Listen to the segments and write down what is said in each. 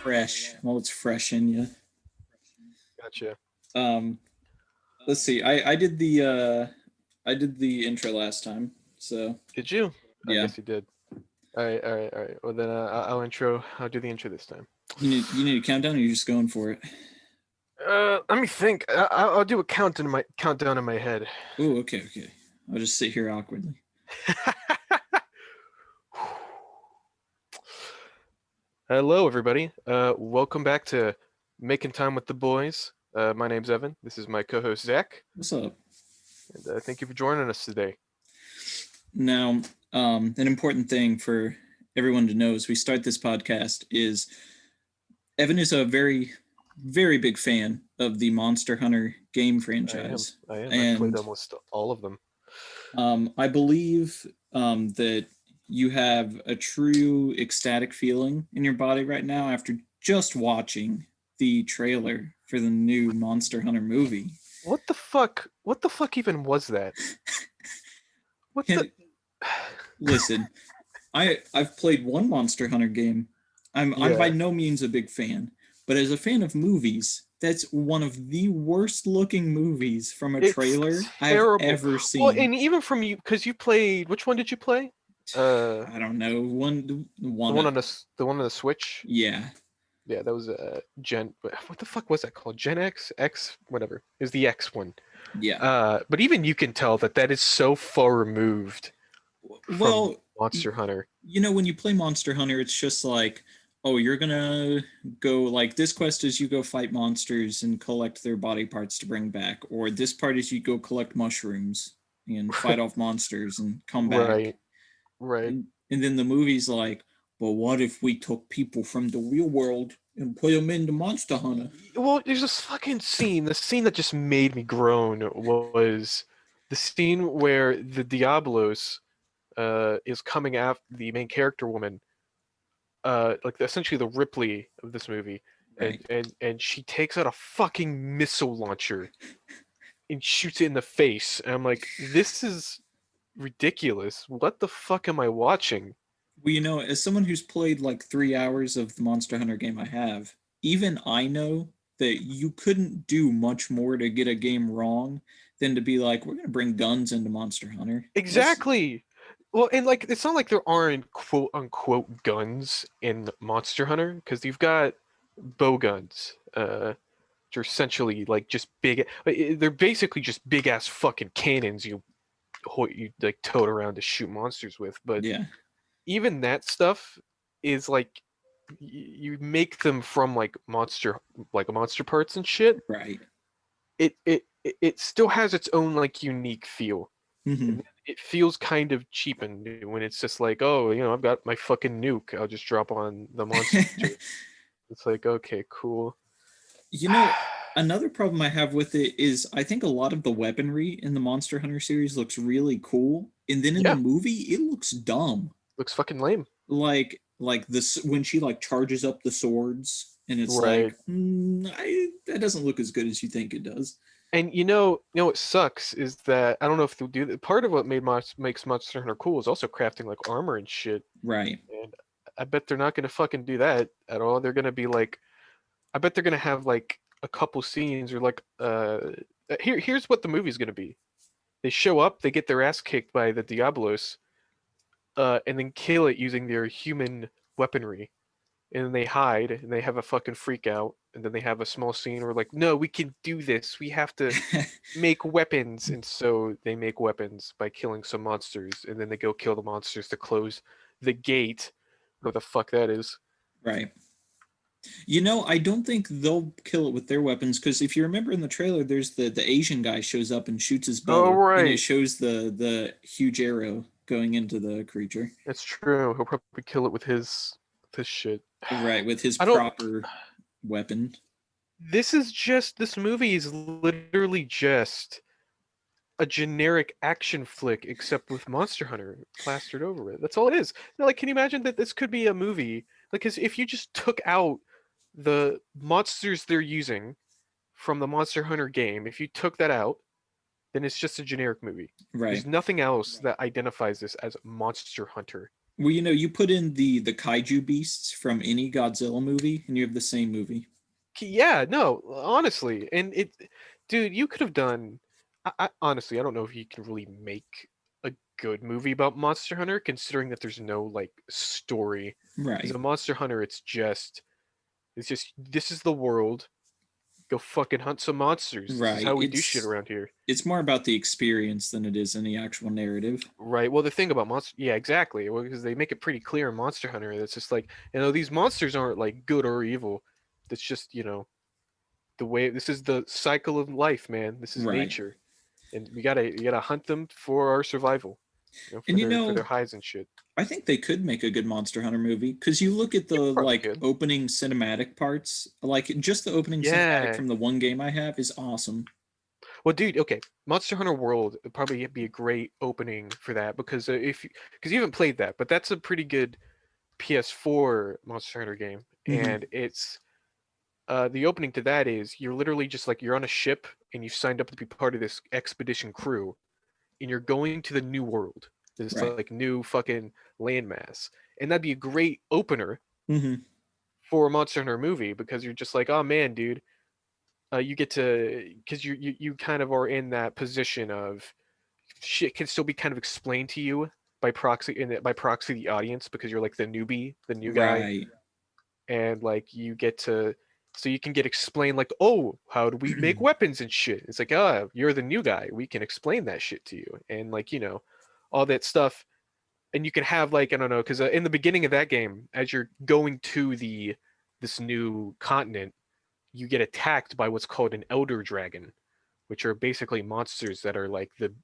fresh. While it's fresh in you. Gotcha. Um, let's see. I did the intro last time, so Did you? I yeah. guess you did. All right. Well, then I'll do the intro this time. You need a countdown. Or you're just going for it. Let me think. I'll do a countdown in my head. Oh, okay. I'll just sit here awkwardly. Hello, everybody. Welcome back to Making Time with the Boys. My name's Evan. This is my co-host Zach, What's up? and thank you for joining us today. Now, an important thing for everyone to know as we start this podcast is Evan is a very, very big fan of the Monster Hunter game franchise. I am. I've played And almost all of them. I believe that you have a true ecstatic feeling in your body right now after just watching the trailer for the new Monster Hunter movie. What the fuck? What the fuck even was that? What the? Listen, I've played one Monster Hunter game. I'm by Yeah. no means a big fan, but as a fan of movies, that's one of the worst looking movies from a trailer It's I've terrible. ever Well, seen. and even from you, because you played. Which one did you play? Uh, I don't know. One the one one on the one on the Switch. yeah. Yeah, that was Gen. What the fuck was that called? Gen X, X, whatever. Is the X one. Yeah. But even you can tell that is so far removed from Well, Monster Hunter. when you play Monster Hunter, it's just like, oh, you're gonna go like this quest is you go fight monsters and collect their body parts to bring back, or this part is you go collect mushrooms and fight off monsters and come back. Right, right. And then the movie's like, well, what if we took people from the real world and put them into Monster Hunter? Well, there's this fucking scene. The scene that just made me groan was the scene where the Diablos is coming after the main character woman, like essentially the Ripley of this movie, and Right. and she takes out a fucking missile launcher and shoots it in the face. And I'm like, this is ridiculous. What the fuck am I watching? Well, as someone who's played like 3 hours of the Monster Hunter game I have, even I know that you couldn't do much more to get a game wrong than to be like, we're going to bring guns into Monster Hunter. Exactly. Well, and like it's not like there aren't quote unquote guns in Monster Hunter because you've got bow guns, which are essentially like just big. They're basically just big ass fucking cannons you like tote around to shoot monsters with. But Yeah, even that stuff is like you make them from like monster parts and shit. right. It still has its own like unique feel. Hmm. And it feels kind of cheapened when it's just like, oh, I've got my fucking nuke. I'll just drop on the monster. It's like, okay, cool. you know, Another problem I have with it is I think a lot of the weaponry in the Monster Hunter series looks really cool, and then in the Yeah, movie it looks dumb. looks fucking lame. Like this when she like charges up the swords, and it's like, Right. that doesn't look as good as you think it does. And what sucks is that I don't know if they'll do that. Part of what makes Monster Hunter cool is also crafting like armor and shit. Right. And I bet they're not gonna fucking do that at all. They're gonna be like, I bet they're gonna have like a couple scenes or like here's what the movie's gonna be. They show up, they get their ass kicked by the Diablos, and then kill it using their human weaponry. And then they hide and they have a fucking freak out. And then they have a small scene where like, no, we can do this. We have to make weapons. And so they make weapons by killing some monsters. And then they go kill the monsters to close the gate. What the fuck that is. Right. I don't think they'll kill it with their weapons because if you remember in the trailer, there's the Asian guy shows up and shoots his Oh, bow, and it right. shows the huge arrow going into the creature. That's true. He'll probably kill it with his shit. Right, with his I don't. proper weapon. This movie is literally just a generic action flick except with Monster Hunter plastered over it. That's all it is. Like, can you imagine that this could be a movie? Like, 'cause if you just took out the monsters they're using from the Monster Hunter game, if you took that out, then it's just a generic movie. Right. There's nothing else that identifies this as Monster Hunter. Well, you put in the kaiju beasts from any Godzilla movie, and you have the same movie. Yeah, no, honestly, and dude, you could have done. Honestly, I don't know if you can really make a good movie about Monster Hunter, considering that there's no like story. Because Right. a Monster Hunter, it's just this is the world. Go fucking hunt some monsters. This is Right. how we do shit around here. It's more about the experience than it is any actual narrative. Right. Well, the thing about monster, yeah, exactly. Well, because they make it pretty clear in Monster Hunter that's just like, these monsters aren't like good or evil. That's just, the way this is the cycle of life, man. This is Right. nature, and you gotta hunt them for our survival, And for their hides and shit. I think they could make a good Monster Hunter movie because you look at the You probably like could. opening cinematic parts, like just the opening cinematic Yeah. from the one game I have is awesome. Well, dude, okay, Monster Hunter World would probably be a great opening for that because because you haven't played that, but that's a pretty good PS4 Monster Hunter game, Hmm. and it's the opening to that is you're literally just like you're on a ship and you signed up to be part of this expedition crew, and you're going to the new world, this Right. like new fucking landmass, and that'd be a great opener Hmm. for a Monster Hunter movie because you're just like, oh man, dude, you get to because you kind of are in that position of shit can still be kind of explained to you by proxy by proxy the audience because you're like the newbie, the new guy, Right. and like you get to so you can get explained like, oh, how do we make weapons and shit. It's like, ah, you're the new guy, we can explain that shit to you, and like all that stuff. And you can have like, I don't know, because in the beginning of that game, as you're going to the this new continent, you get attacked by what's called an elder dragon, which are basically monsters that are like the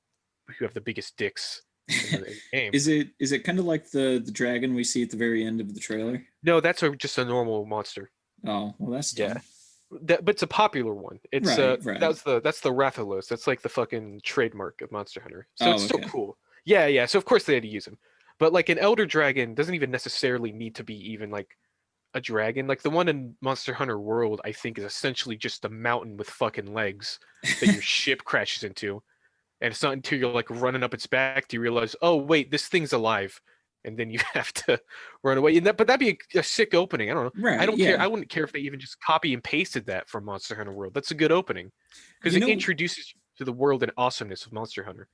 who have the biggest dicks in the game. Is it kind of like the dragon we see at the very end of the trailer? No, that's just a normal monster. Oh, well, that's Yeah, dumb. but it's a popular one. It's Right. Right. that's the Rathalos. That's like the fucking trademark of Monster Hunter. So it's Oh, still okay. cool. Yeah, yeah. So of course they had to use him. But like an elder dragon doesn't even necessarily need to be even like a dragon. Like the one in Monster Hunter World, I think is essentially just a mountain with fucking legs that your ship crashes into. And it's not until you're like running up its back do you realize, oh wait, this thing's alive, and then you have to run away. But that'd be a sick opening. I don't know. I Right. don't care. Yeah. I wouldn't care if they even just copy and pasted that from Monster Hunter World. That's a good opening because You it know, introduces you to the world and awesomeness of Monster Hunter.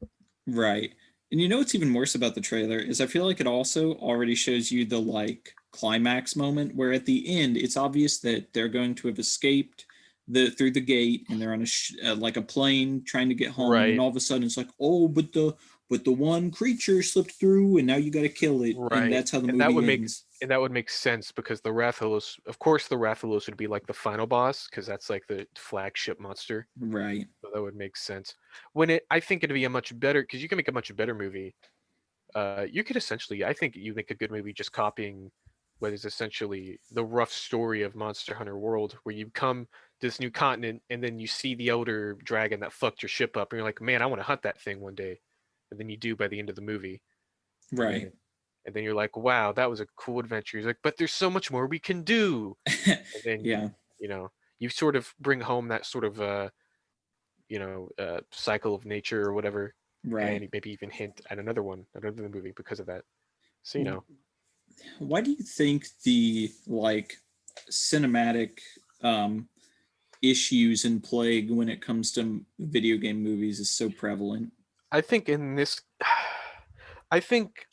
right. And what's even worse about the trailer is I feel like it also already shows you the like climax moment where at the end it's obvious that they're going to have escaped the through the gate and they're on like a plane trying to get home, and then Right, all of a sudden it's like, oh, but the one creature slipped through and now you got to kill it, and right, that's how the and that would movie make ends. sense because the Rathalos, of course, the Rathalos would be like the final boss because that's like the flagship monster. Right. So that would make sense. I think it'd be a much better because you can make a much better movie. You could essentially, I think you make a good movie just copying what is essentially the rough story of Monster Hunter World, where you come to this new continent and then you see the elder dragon that fucked your ship up, and you're like, man, I want to hunt that thing one day, and then you do by the end of the movie, Right. and then you're like, wow, that was a cool adventure. He's like, but there's so much more we can do, and then Yeah. you sort of bring home that sort of cycle of nature or whatever, Right. and maybe even hint at another movie because of that. So Why do you think the like cinematic um issues and plague when it comes to video game movies is so prevalent? I think in this, I think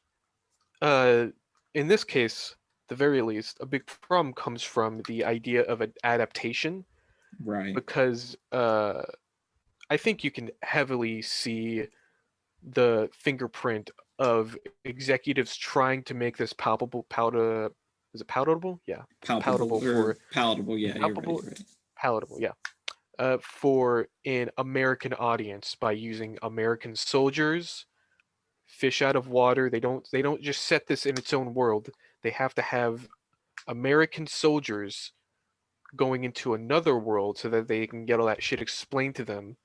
uh, in this case, the very least, a big problem comes from the idea of an adaptation Right. because I think you can heavily see the fingerprint of executives trying to make this is it palatable? Yeah, Palpable palatable or for palatable. Yeah, you're right. palpable, You're right. palatable. Yeah, for an American audience by using American soldiers, fish out of water. They don't just set this in its own world. They have to have American soldiers going into another world so that they can get all that shit explained to them.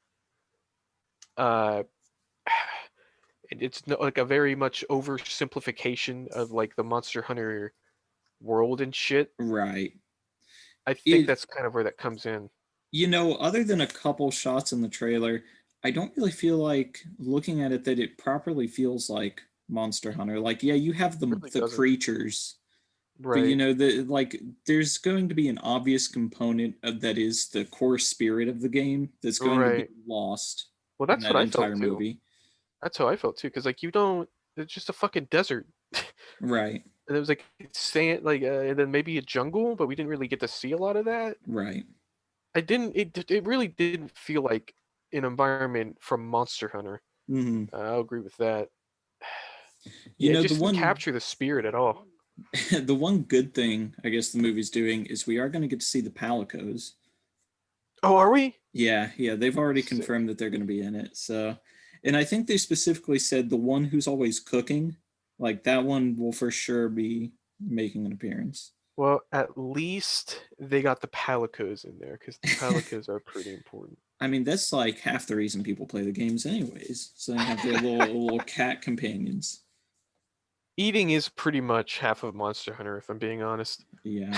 Uh, it's like a very much oversimplification of like the Monster Hunter world and shit. Right. I think It that's kind of where that comes in. other than a couple shots in the trailer, I don't really feel like looking at it that it properly feels like Monster Hunter. Like, yeah, you have It really the doesn't. creatures, but Right. there's going to be an obvious component of that is the core spirit of the game that's going to be Right. lost Well, in that's what that I felt entire too. movie. That's how I felt too. Cause like you don't. It's just a fucking desert. Right, And it was like sand, like and then maybe a jungle, but we didn't really get to see a lot of that. right. I didn't. It really didn't feel like an environment from Monster Hunter. Hmm. I'll agree with that. You Yeah, it know, the just didn't one capture the spirit at all. the one good thing I guess the movie's doing is we are going to get to see the Palicos. Oh, are we? Yeah, yeah, they've already Sick. confirmed that they're going to be in it. So, and I think they specifically said the one who's always cooking, like that one will for sure be making an appearance. Well, at least they got the Palicos in there because the Palicos are pretty important. I mean, that's like half the reason people play the games, anyways. So they have their little cat companions. Eating is pretty much half of Monster Hunter, if I'm being honest. Yeah.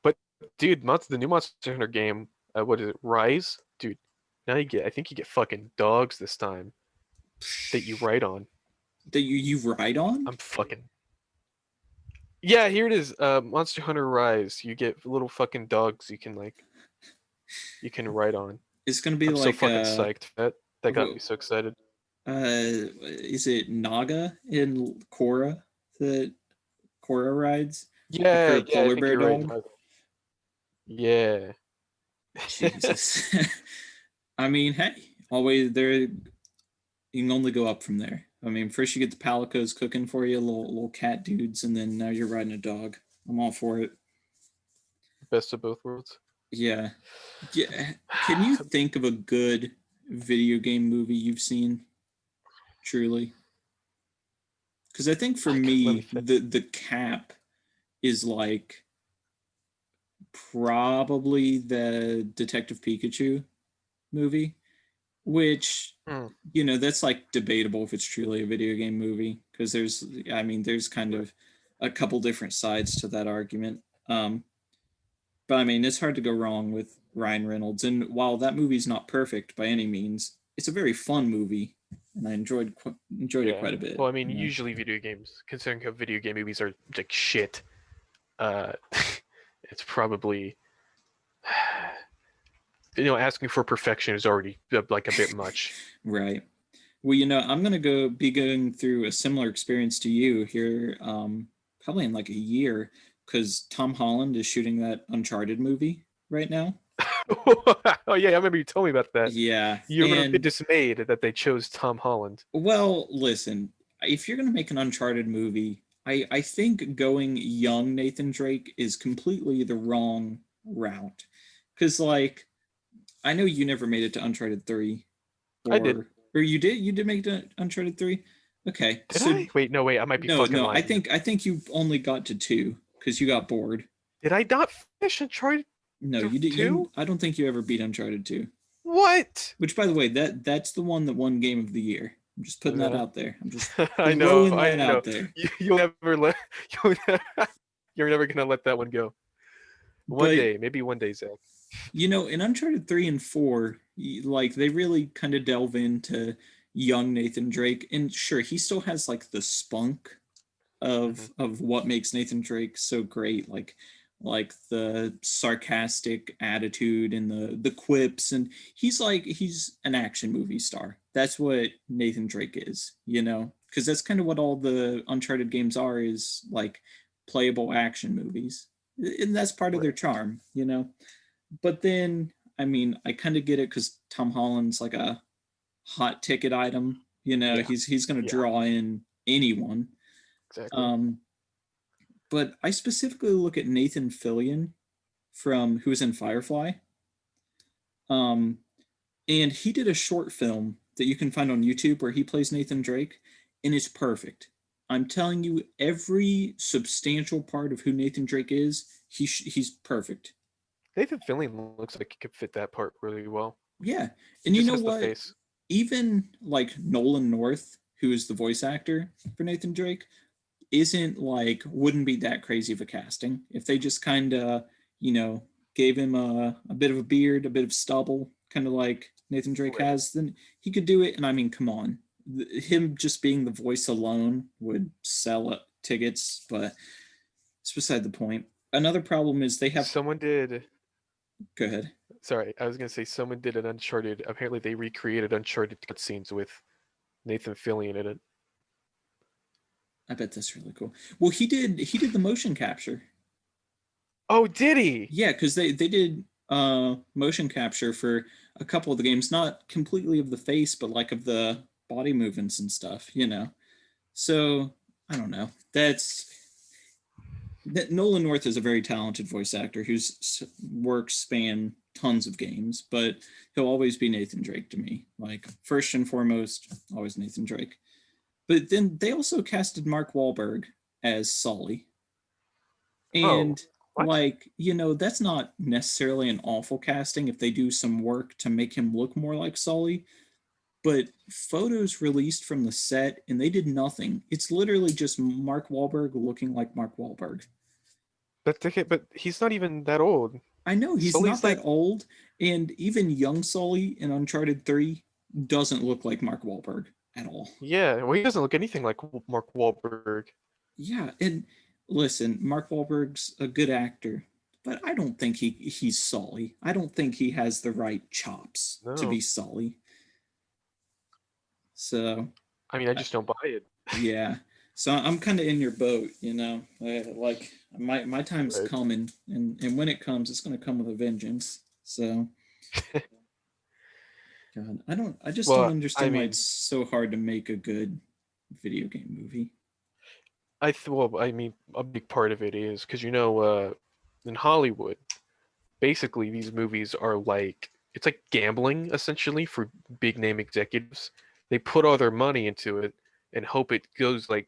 But dude, the new Monster Hunter game, what is it? Rise, dude. Now you get, I think you get fucking dogs this time that you ride on. That you ride on? I'm fucking. Yeah, here it is. Monster Hunter Rise. You get little fucking dogs you can ride on. It's gonna be I'm so like fucking psyched. That got me wh- so excited. is it Naga in Korra that Korra rides? Like Yeah, her yeah, I polar think bear you're right. dog? Yeah. Jesus. I mean, hey, always there. You can only go up from there. I mean, first you get the Palicos cooking for you, little cat dudes, and then now you're riding a dog. I'm all for it. Best of both worlds. Yeah. Yeah. Can you think of a good video game movie you've seen? Truly, because I think for Let me me, think. the cap is like probably the Detective Pikachu movie, which Hmm. that's like debatable if it's truly a video game movie because there's kind Right. of a couple different sides to that argument. But I mean, it's hard to go wrong with Ryan Reynolds. And while that movie's not perfect by any means, it's a very fun movie, and I enjoyed it Yeah. quite a bit. Well, I mean, usually video games, considering how video game movies are like shit, uh, it's probably asking for perfection is already like a bit much. Right. Well, I'm gonna be going through a similar experience to you here, probably in like a year, because Tom Holland is shooting that Uncharted movie right now. Oh yeah, I remember you told me about that. Yeah, You were a bit and dismayed that they chose Tom Holland. well, listen, if you're gonna make an Uncharted movie, I think going young Nathan Drake is completely the wrong route, because like I know you never made it to Uncharted 3, I did. or you did make it to Uncharted 3. Okay, Did so I? Wait, no, wait. I might be no, fucking no. I lying here. think I think you only got to two because you got bored. Did I not finish Uncharted No, you did. You. 2? I don't think you ever beat Uncharted 2. What? Which, by the way, that's the one that won Game of the Year. I'm just putting that Okay. out there. I'm just I know, throwing that I know. out there. You'll never let you'll, you're never gonna let that one go. One But day, maybe one day, Zach. in Uncharted 3 and 4, like they really kind of delve into young Nathan Drake, and sure, he still has like the spunk Hmm. of what makes Nathan Drake so great, like the sarcastic attitude and the quips, and he's an action movie star. That's what Nathan Drake is, because that's kind of what all the Uncharted games are, is like playable action movies, and that's part of their Right. charm. But then, I mean, I kind of get it because Tom Holland's like a hot ticket item. Yeah. He's going to Yeah. draw in anyone. Exactly. Um, but I specifically look at Nathan Fillion from who was in Firefly. Um, and he did a short film that you can find on YouTube where he plays Nathan Drake, and it's perfect. I'm telling you, every substantial part of who Nathan Drake is, he's perfect. Nathan Fillion looks like he could fit that part really well. Yeah, He and you just know has the what? face. Even like Nolan North, who is the voice actor for Nathan Drake, isn't like wouldn't be that crazy of a casting if they just kind of you know gave him a bit of a beard, a bit of stubble, kind of like Nathan Drake Right. has. Then he could do it. And I mean, come on, him just being the voice alone would sell tickets, but it's beside the point. Another problem is they have. Someone did. Go ahead. Sorry, I was gonna say someone did an Uncharted. Apparently, they recreated Uncharted cutscenes with Nathan Fillion in it. I bet that's really cool. Well, he did the motion capture. Oh, did he? Yeah, because they did motion capture for a couple of the games, not completely of the face, but like of the body movements and stuff, you know. So I don't know. That Nolan North is a very talented voice actor whose works span tons of games, but he'll always be Nathan Drake to me. Like first and foremost, always Nathan Drake. But then they also casted Mark Wahlberg as Sully. And what? like, you know, that's not necessarily an awful casting if they do some work to make him look more like Sully. But photos released from the set and they did nothing. It's literally just Mark Wahlberg looking like Mark Wahlberg. But he's not even that old. I know he's Sully's not that old, and even young Sully in Uncharted 3 doesn't look like Mark Wahlberg at all. Yeah, well, he doesn't look anything like Mark Wahlberg. Yeah, and listen, Mark Wahlberg's a good actor, but I don't think he's Sully. I don't think he has the right chops to No. be Sully. So, I mean, I just don't buy it. yeah. So I'm kind of in your boat, you know. Like my time's Right. coming, and when it comes, it's going to come with a vengeance. So, God, I just don't Well, I understand why mean, it's so hard to make a good video game movie. well, I mean, a big part of it is because in Hollywood, basically these movies are like it's like gambling essentially for big name executives. They put all their money into it and hope it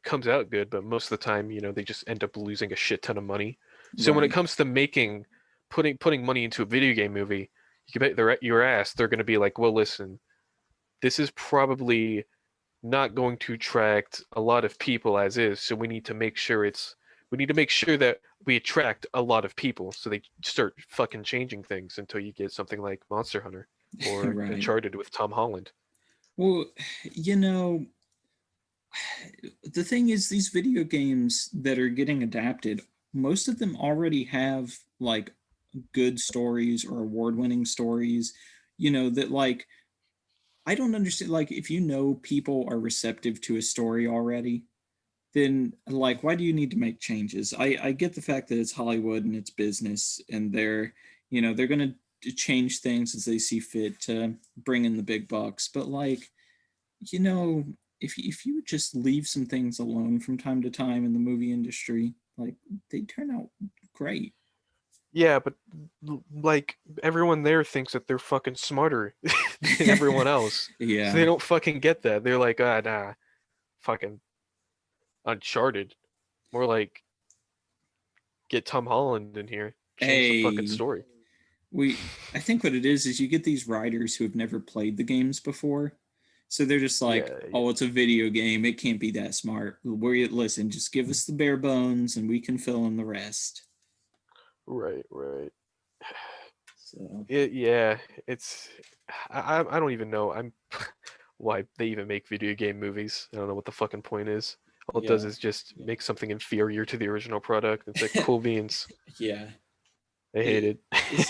comes out good, but most of the time, they just end up losing a shit ton of money. So when it Right. comes to putting money into a video game movie, you can bet your ass they're going to be like, well, listen, this is probably not going to attract a lot of people as is, so we need to make sure that we attract a lot of people, so they start fucking changing things until you get something like Monster Hunter or Right. Uncharted with Tom Holland. Well, you know, the thing is, these video games that are getting adapted, most of them already have like good stories or award-winning stories, that like I don't understand. Like, if you know people are receptive to a story already, then like why do you need to make changes? I get the fact that it's Hollywood and it's business and they're gonna change things as they see fit to bring in the big bucks. But like, you know, if you just leave some things alone from time to time in the movie industry, like they turn out great. Yeah, but like everyone there thinks that they're fucking smarter than everyone else, so Yeah. they don't fucking get that. They're like, ah, nah, fucking Uncharted. More like get Tom Holland in here, change the fucking Hey, story. I think what it is you get these writers who have never played the games before. So they're just like, Yeah, yeah. oh, it's a video game. It can't be that smart. Listen, just give us the bare bones and we can fill in the rest. Right, right. So, Yeah, it's I don't even know I'm why they even make video game movies. I don't know what the fucking point is. All it does yeah. is just make something inferior to the original product. It's like cool beans. Yeah. I hate It,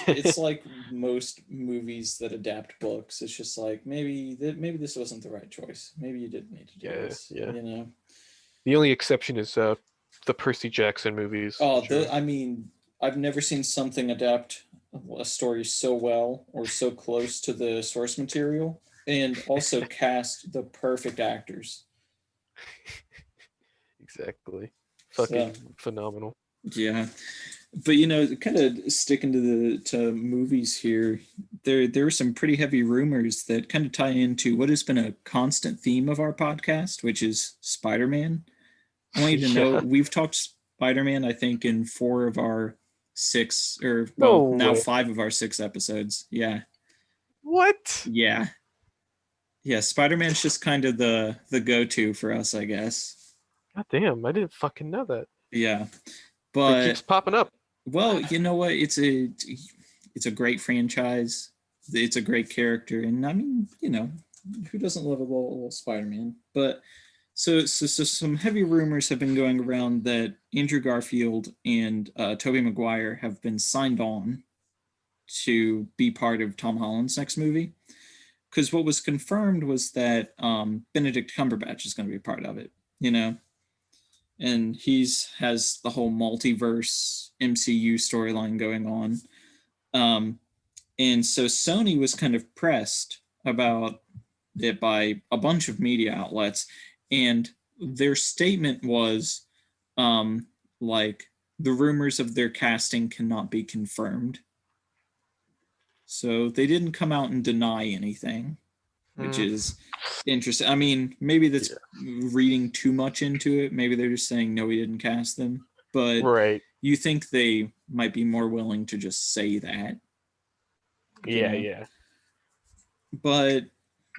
it's it. like most movies that adapt books. It's just like maybe this wasn't the right choice. Maybe you didn't need to do Yeah, this, yeah. you know. The only exception is the Percy Jackson movies, Oh, which are I mean, I've never seen something adapt a story so well or so close to the source material, and also cast the perfect actors. exactly So fucking phenomenal. yeah, but kind of sticking to the movies here, there are some pretty heavy rumors that kind of tie into what has been a constant theme of our podcast, which is Spider-Man. I want you to know Yeah. we've talked Spider-Man, I think, in 4 of our 6, or No well, now way. 5 of our 6 episodes. Yeah. What? Yeah. Yeah. Spider-Man's just kind of the go-to for us, I guess. God damn, I didn't fucking know that. Yeah. But it keeps But popping up. well, you know what? It's a great franchise. It's a great character. And I mean, who doesn't love a little Spider-Man? But so some heavy rumors have been going around that Andrew Garfield and Tobey Maguire have been signed on to be part of Tom Holland's next movie. Because what was confirmed was that Benedict Cumberbatch is going to be part of it, you know, and he's has the whole multiverse MCU storyline going on. Um, and so Sony was kind of pressed about it by a bunch of media outlets, and their statement was like the rumors of their casting cannot be confirmed. So they didn't come out and deny anything, which is interesting. I mean, maybe that's reading too much into it. Maybe they're just saying no, we didn't cast them. But Right. you think they might be more willing to just say that. Yeah, yeah. But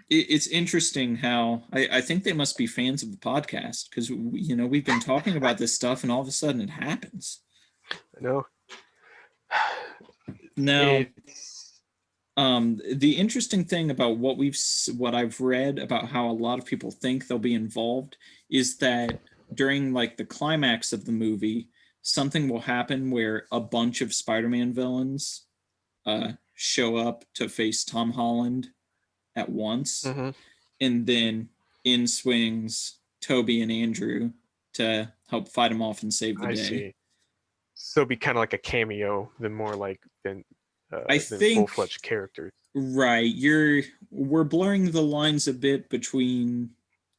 it's interesting how I think they must be fans of the podcast because we've been talking about this stuff and all of a sudden it happens. I know. Now, the interesting thing about what I've read about how a lot of people think they'll be involved is that during like the climax of the movie, something will happen where a bunch of Spider-Man villains show up to face Tom Holland at once, and then in swings Toby and Andrew to help fight him off and save the day. See. So it'd be kind of like a cameo, than I think full-fledged characters. Right. We're blurring the lines a bit between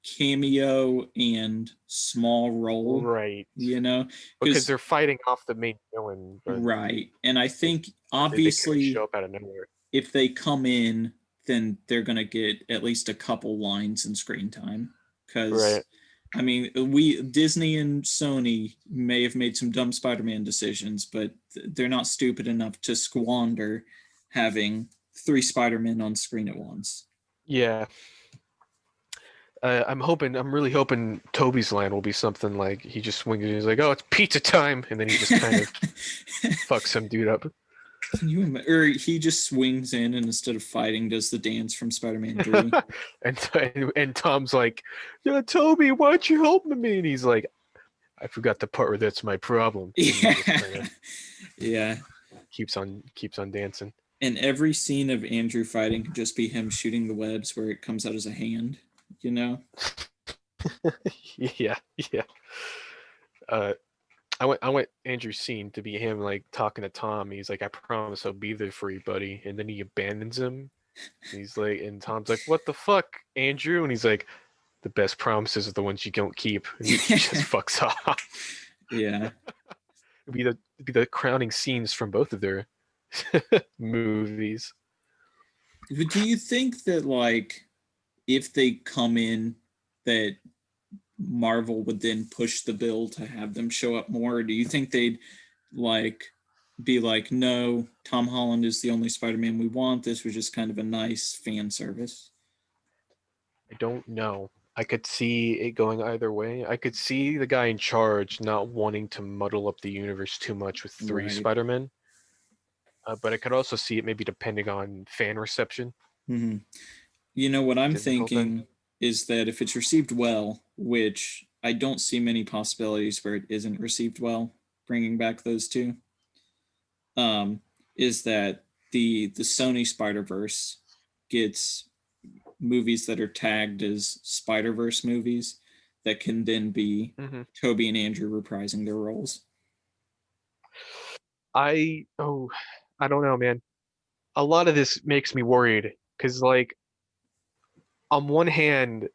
cameo and small role. Right. Because they're fighting off the main villain. Right. And I think obviously they show up out of nowhere. If they come in, then they're gonna get at least a couple lines in screen time. Because I mean, Disney and Sony may have made some dumb Spider-Man decisions, but they're not stupid enough to squander having 3 Spider-Men on screen at once. Yeah. I'm really hoping Toby's line will be something like he just swings and he's like, "Oh, it's pizza time," and then he just kind of fucks some dude up. Can you imagine? Or he just swings in and instead of fighting does the dance from Spider-Man 3. and Tom's like, "Yeah, Toby, why don't you help me?" And he's like, "I forgot the part where that's my problem." Yeah. Keeps on dancing. And every scene of Andrew fighting could just be him shooting the webs where it comes out as a hand, Yeah. I want Andrew's scene to be him like talking to Tom. He's like, "I promise I'll be there for you, buddy." And then he abandons him. He's like, and Tom's like, "What the fuck, Andrew?" And he's like, "The best promises are the ones you don't keep." And he just fucks off. Yeah. It'd be the crowning scenes from both of their movies. But do you think that like if they come in that Marvel would then push the bill to have them show up more? Or do you think they'd like be like, no, Tom Holland is the only Spider-Man we want. This was just kind of a nice fan service. I don't know. I could see it going either way. I could see the guy in charge not wanting to muddle up the universe too much with 3 Spider-Men. But I could also see it maybe depending on fan reception. Mm-hmm. You know, what I'm thinking is that if it's received well, which I don't see many possibilities where it isn't received well, bringing back those 2, is that the Sony Spider-Verse gets movies that are tagged as Spider-Verse movies that can then be Toby and Andrew reprising their roles. I don't know, man. A lot of this makes me worried because, like, on one hand,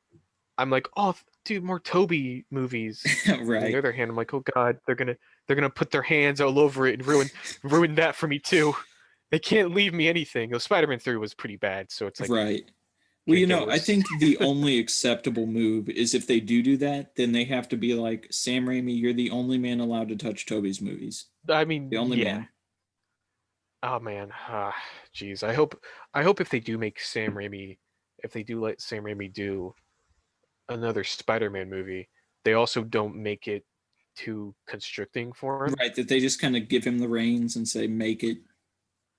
I'm like, "Oh, dude, more Toby movies." Right. On the other hand, I'm like, "Oh God, they're gonna put their hands all over it and ruin that for me too." They can't leave me anything. Spider-Man 3 was pretty bad, so it's like right. Well, I think the only acceptable move is if they do that, then they have to be like, Sam Raimi, you're the only man allowed to touch Toby's movies. I mean, the only man. Oh man, jeez. I hope if they do make Sam Raimi, if they do let Sam Raimi do another Spider-Man movie, they also don't make it too constricting for him. Right, that they just kind of give him the reins and say, make it.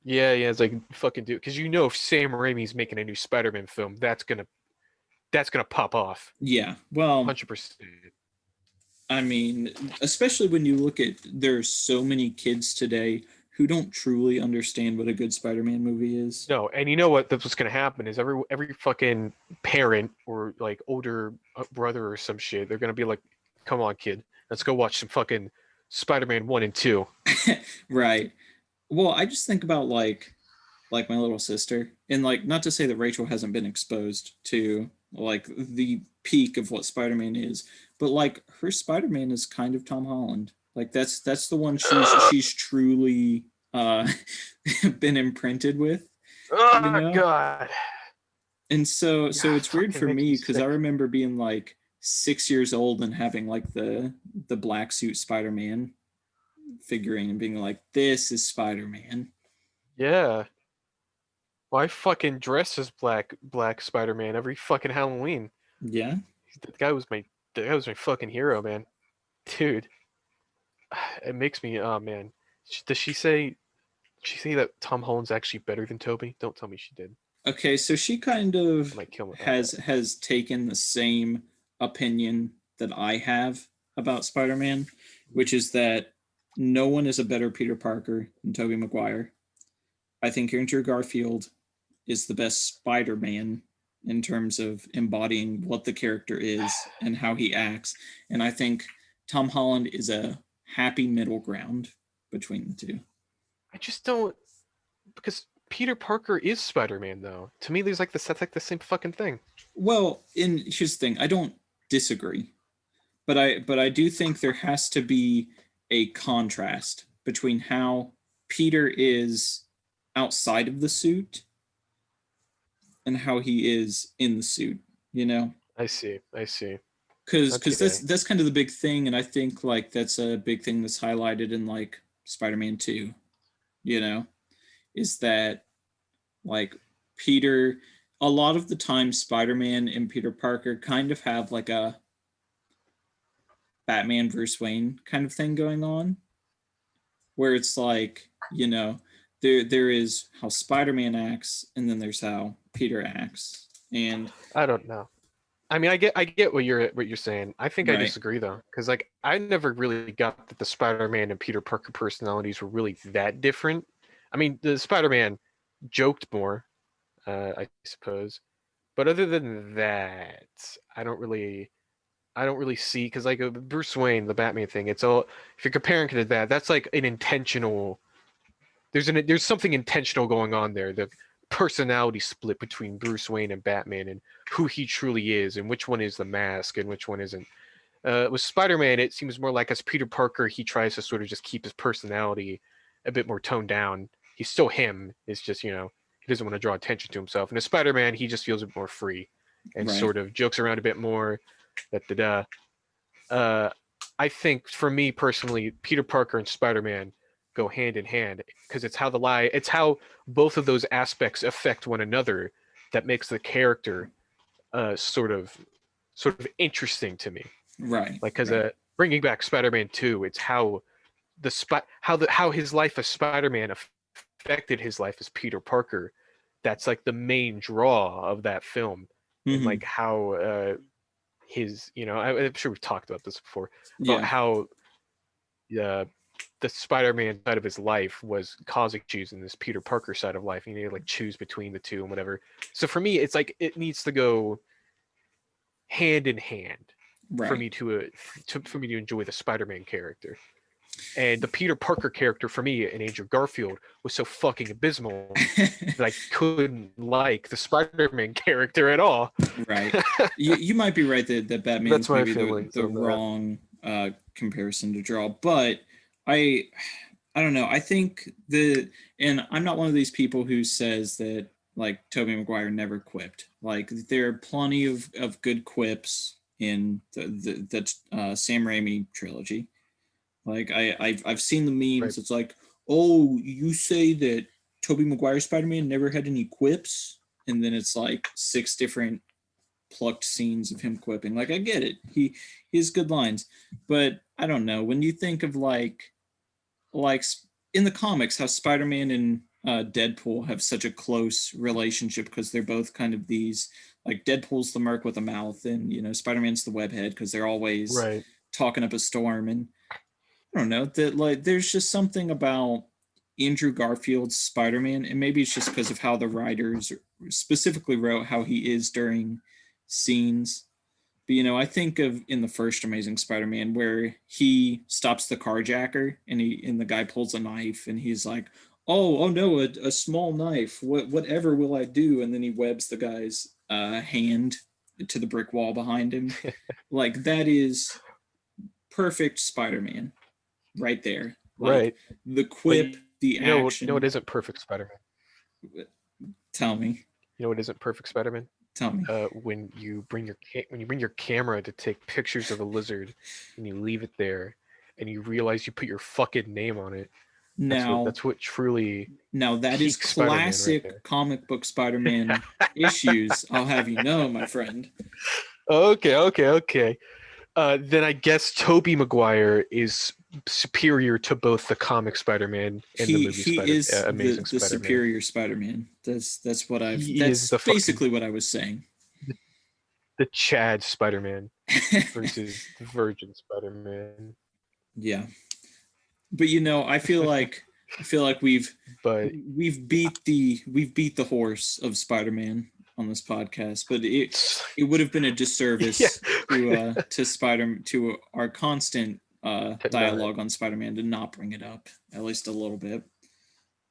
Yeah, it's like fucking do it. Because if Sam Raimi's making a new Spider-Man film, that's gonna that's gonna pop off. Yeah. Well, 100%. I mean, especially when you look at there's so many kids today who don't truly understand what a good Spider-Man movie is. No, and you know what? That's what's gonna happen is every fucking parent or like older brother or some shit, they're gonna be like, "Come on, kid, let's go watch some fucking Spider-Man 1 and 2." Right. Well, I just think about like my little sister, and like not to say that Rachel hasn't been exposed to like the peak of what Spider-Man is, but like her Spider-Man is kind of Tom Holland. Like that's the one she's truly been imprinted with, you Oh know? God. And so Yeah, it's weird fucking for makes me me because I sick. remember being like 6 years old and having like the black suit Spider-Man figurine and being like, this is Spider-Man. Yeah. My fucking dress is black Spider-Man every fucking Halloween. Yeah. That guy was my fucking hero, man. Dude, it makes me oh man. Does she say that Tom Holland's actually better than Toby? Don't tell me she did. Okay, so she kind I of might kill my has taken the same opinion that I have about Spider-Man, which is that no one is a better Peter Parker than Tobey Maguire. I think Andrew Garfield is the best Spider-Man in terms of embodying what the character is and how he acts. And I think Tom Holland is a happy middle ground between the two. I just don't because Peter Parker is Spider-Man though. To me, there's like that's like the same fucking thing. Well, and here's the thing, I don't disagree, but I do think there has to be a contrast between how Peter is outside of the suit and how he is in the suit, you know? I see. I see. Because that's Okay. that's kind of the big thing, and I think like that's a big thing that's highlighted in like Spider-Man 2, you know, is that like Peter a lot of the time Spider-Man and Peter Parker kind of have like a Batman Bruce Wayne kind of thing going on, where it's like, you know, there is how Spider-Man acts and then there's how Peter acts. And I don't know. I mean, I get what you're saying. I think I right. disagree though, because like I never really got that the Spider-Man and Peter Parker personalities were really that different. I mean, the Spider-Man joked more, I suppose, but other than that, I don't really, I don't really see because like Bruce Wayne, the Batman thing. It's all if you're comparing it to that, that's like an intentional. There's something intentional going on there. The personality split between Bruce Wayne and Batman, and who he truly is, and which one is the mask and which one isn't. With Spider-Man, it seems more like as Peter Parker, he tries to sort of just keep his personality a bit more toned down. He's still him. It's just he doesn't want to draw attention to himself. And as Spider-Man, he just feels a bit more free and Right. sort of jokes around a bit more. Da da da. Uh, I think for me personally, Peter Parker and Spider-Man go hand in hand because it's how both of those aspects affect one another that makes the character sort of interesting to me. Right. Like because Right. bringing back Spider-Man 2, it's how how his life as Spider-Man affected his life as Peter Parker. That's like the main draw of that film, and Mm-hmm. like how his I'm sure we've talked about this before about Yeah. how uh, the Spider-Man side of his life was causing issues in this Peter Parker side of life. You need to like choose between the two and whatever. So for me, it's like it needs to go hand in hand for Right. me for me to enjoy the Spider-Man character. And the Peter Parker character for me and Andrew Garfield was so fucking abysmal that I couldn't like the Spider-Man character at all. Right. You might be right that That's Batman's my maybe feelings the on that. wrong comparison to draw, but I I don't know. I think the and I'm not one of these people who says that like Tobey Maguire never quipped. Like there are plenty of good quips in the Sam Raimi trilogy. Like I've seen the Right. memes. It's like, oh, you say that Tobey Maguire Spider-Man never had any quips, and then it's like six different plucked scenes of him quipping. Like I get it. He has good lines, but I don't know. When you think of like in the comics how Spider-Man and Deadpool have such a close relationship because they're both kind of these, like, Deadpool's the merc with a mouth, and Spider-Man's the webhead because they're always Right. talking up a storm. And I don't know that, like, there's just something about Andrew Garfield's Spider-Man, and maybe it's just because of how the writers specifically wrote how he is during scenes. But I think of in the first Amazing Spider-Man where he stops the carjacker and the guy pulls a knife and he's like, "Oh no, a small knife. Whatever will I do?" And then he webs the guy's hand to the brick wall behind him. Like, that is perfect Spider-Man right there. Like, Right. the quip, the action. What isn't perfect Spider-Man? Tell me. You know what isn't perfect Spider-Man? Tell me. When you bring your camera to take pictures of a lizard and you leave it there and you realize you put your fucking name on it. That's what truly Now that is classic right comic book Spider-Man issues, I'll have you know, my friend. Okay. Then I guess Tobey Maguire is superior to both the comic Spider-Man and the movie Amazing the Spider-Man. superior Spider-Man. That's basically what I was saying. The Chad Spider-Man versus the Virgin Spider-Man. Yeah. But I feel like we've beat the horse of Spider-Man on this podcast, but it would have been a disservice to our constant dialogue on Spider-Man to not bring it up at least a little bit.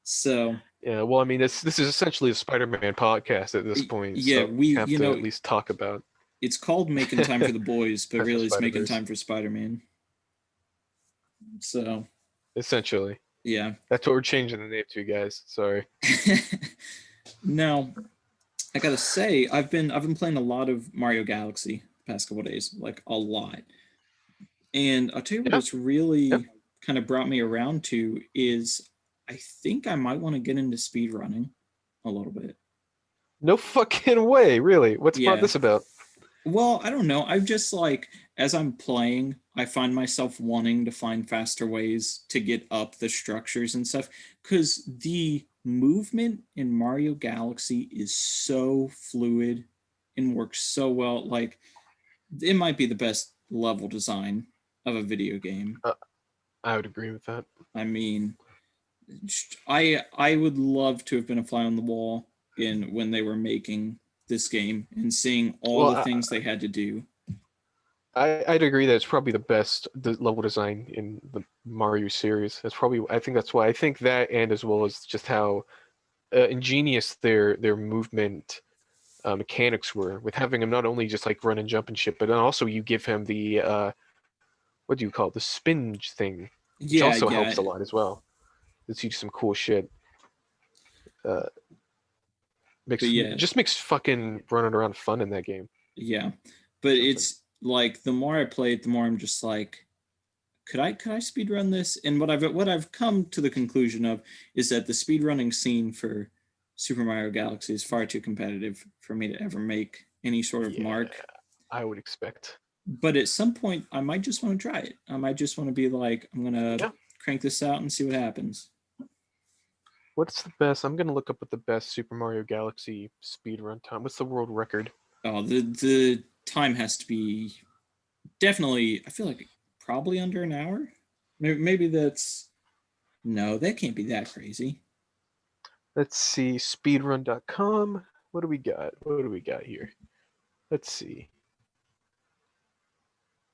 So yeah, well, I mean, this is essentially a Spider-Man podcast at this point. Yeah, so we have to at least talk about. It's called Making Time for the Boys, but really it's Making Time for Spider-Man. So essentially, yeah, that's what we're changing the name to, guys. Sorry. Now, I gotta say, I've been playing a lot of Mario Galaxy the past couple of days, like a lot. And I'll tell you what it's really kind of brought me around to is I think I might want to get into speedrunning a little bit. No fucking way, really. What's brought this about? Well, I don't know. I've just, like, as I'm playing, I find myself wanting to find faster ways to get up the structures and stuff, because the movement in Mario Galaxy is so fluid and works so well. Like, it might be the best level design of a video game. I would agree with that. I mean, I would love to have been a fly on the wall when they were making this game and seeing all the things they had to do. I'd agree that it's probably the best level design in the Mario series. I think that, and as well as just how ingenious their movement mechanics were, with having him not only just like run and jump and shit, but then also you give him the what do you call it, the spin thing, which also helps a lot as well. It teaches some cool shit. Just makes fucking running around fun in that game. Yeah, but it's like the more I play it, the more I'm just like, could I speedrun this? And what I've come to the conclusion of is that the speedrunning scene for Super Mario Galaxy is far too competitive for me to ever make any sort of mark. I would expect. But at some point, I might just want to try it. I might just want to be like, I'm gonna crank this out and see what happens. What's the best? I'm gonna look up what the best Super Mario Galaxy speedrun time. What's the world record? Oh, the time has to be definitely, I feel like probably under an hour. Maybe that's, no, that can't be that crazy. Let's see, speedrun.com. What do we got here? Let's see.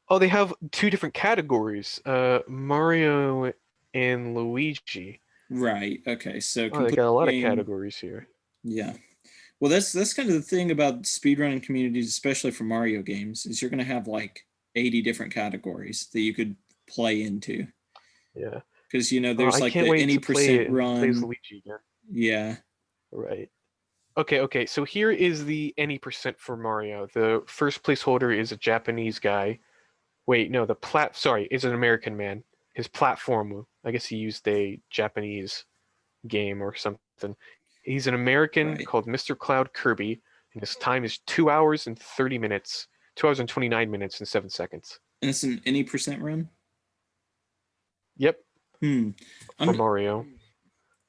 Oh, they have two different categories. Mario and Luigi. Right. Okay. So they got a lot of categories here. Yeah. Well, that's kind of the thing about speedrunning communities, especially for Mario games, is you're going to have like 80 different categories that you could play into. Yeah. Because there's like the any percent run. Play as Luigi again. Yeah. Right. Okay. So here is the any percent for Mario. The first place holder is a Japanese guy. Wait, no, is an American man. His platform, I guess he used a Japanese game or something. He's an American called Mr. Cloud Kirby, and his time is 2 hours and 30 minutes, 2 hours and 29 minutes and 7 seconds. And it's an any percent run? Yep. For Mario.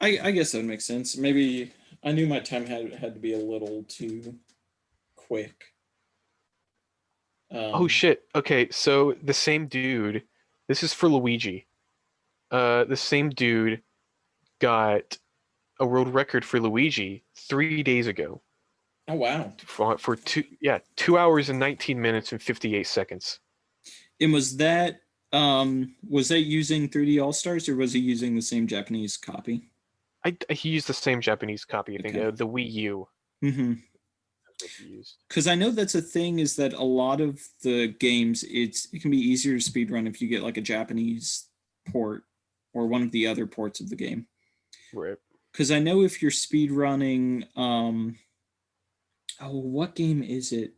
I guess that makes sense. Maybe I knew my time had to be a little too quick. Oh Um, shit. Okay, so the same dude, this is for Luigi. The same dude got a world record for Luigi 3 days ago oh wow! for 2 hours and 19 minutes and 58 seconds. And was that using 3D All Stars or was he using the same Japanese copy? He used the same Japanese copy, I think, Okay. the Wii U Mm-hmm. is what he used. Because I know that's a thing is that a lot of the games it can be easier to speedrun if you get like a Japanese port or one of the other ports of the game. Right. Because I know if you're speedrunning, oh, what game is it?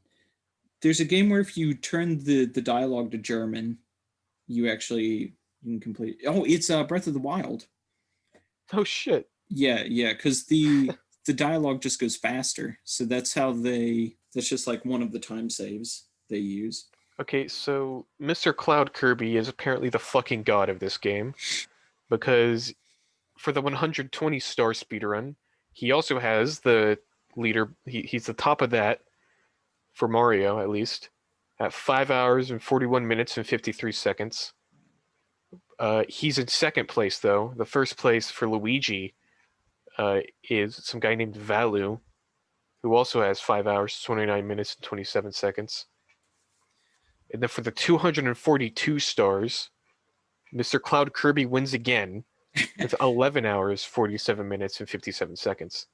There's a game where if you turn the dialogue to German, you can complete. Oh, it's Breath of the Wild. Oh shit. Yeah, because the dialogue just goes faster. So that's just like one of the time saves they use. Okay, so Mr. Cloud Kirby is apparently the fucking god of this game because for the 120 star speedrun, he also has the leader. He's the top of that for Mario, at least, at 5 hours and 41 minutes and 53 seconds. He's in second place, though. The first place for Luigi is some guy named Valu, who also has 5 hours, 29 minutes, and 27 seconds. And then for the 242 stars, Mr. Cloud Kirby wins again with 11 hours, 47 minutes, and 57 seconds.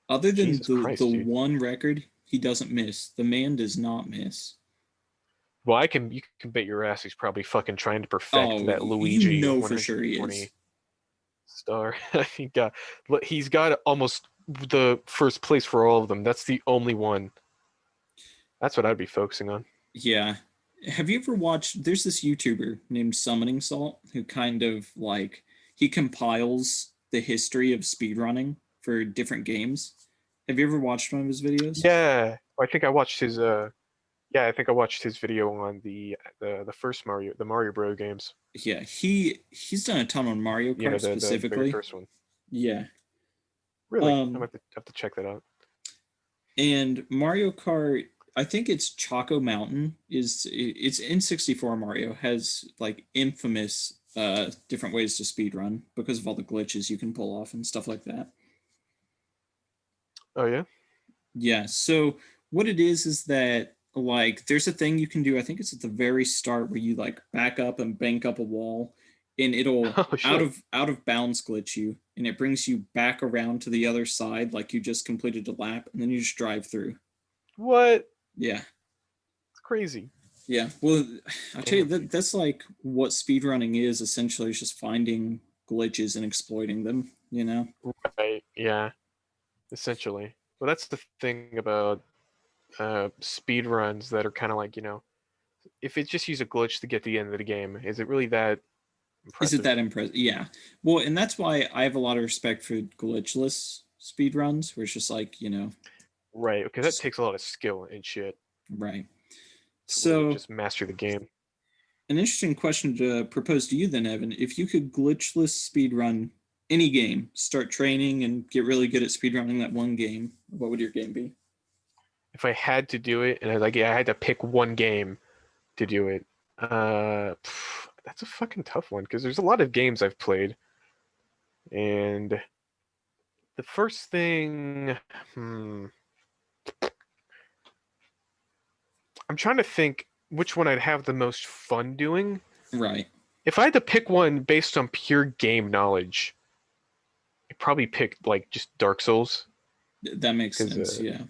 Other than Jesus the Christ, dude. one record, he doesn't miss. The man does not miss. Well, you can bet your ass he's probably fucking trying to perfect Oh, that you Luigi know for sure he 120 is. star. He's got almost the first place for all of them. That's the only one. That's what I'd be focusing on. Yeah. Have you ever watched? There's this YouTuber named Summoning Salt who kind of like he compiles the history of speedrunning for different games. Have you ever watched one of his videos? Yeah, I think I watched his I think I watched his video on the first Mario, the Mario Bros games. Yeah, he's done a ton on Mario Yeah, Kart the very specifically. first one. Yeah. Really? I'm Um gonna have to check that out. and Mario Kart, I think it's Choco Mountain is it's N64 Mario has like infamous different ways to speedrun because of all the glitches you can pull off and stuff like that. Oh yeah? Yeah. So what it is that like there's a thing you can do. I think it's at the very start where you like back up and bank up a wall, and it'll Oh shit. out of bounds glitch you, and it brings you back around to the other side like you just completed a lap, and then you just drive through. What? Yeah. It's crazy. Yeah. Well, I'll tell you Damn, that dude. that's like what speedrunning is essentially is just finding glitches and exploiting them, you know? Right. Yeah. Essentially. Well, that's the thing about speed runs that are kind of like, if it just use a glitch to get to the end of the game, is it really that Is it impressive? that impressive? Yeah. Well, and that's why I have a lot of respect for glitchless speedruns, where it's just like, Right, because that just takes a lot of skill and shit right. to really So, just master the game. an interesting question to propose to you then, Evan. If you could glitchless speedrun any game, start training and get really good at speedrunning that one game, what would your game be? If I had to do it, and I had to pick one game to do it, that's a fucking tough one because there's a lot of games I've played, and the first thing, I'm trying to think which one I'd have the most fun doing. Right. If I had to pick one based on pure game knowledge, I'd probably pick like just Dark Souls That makes because sense. Yeah.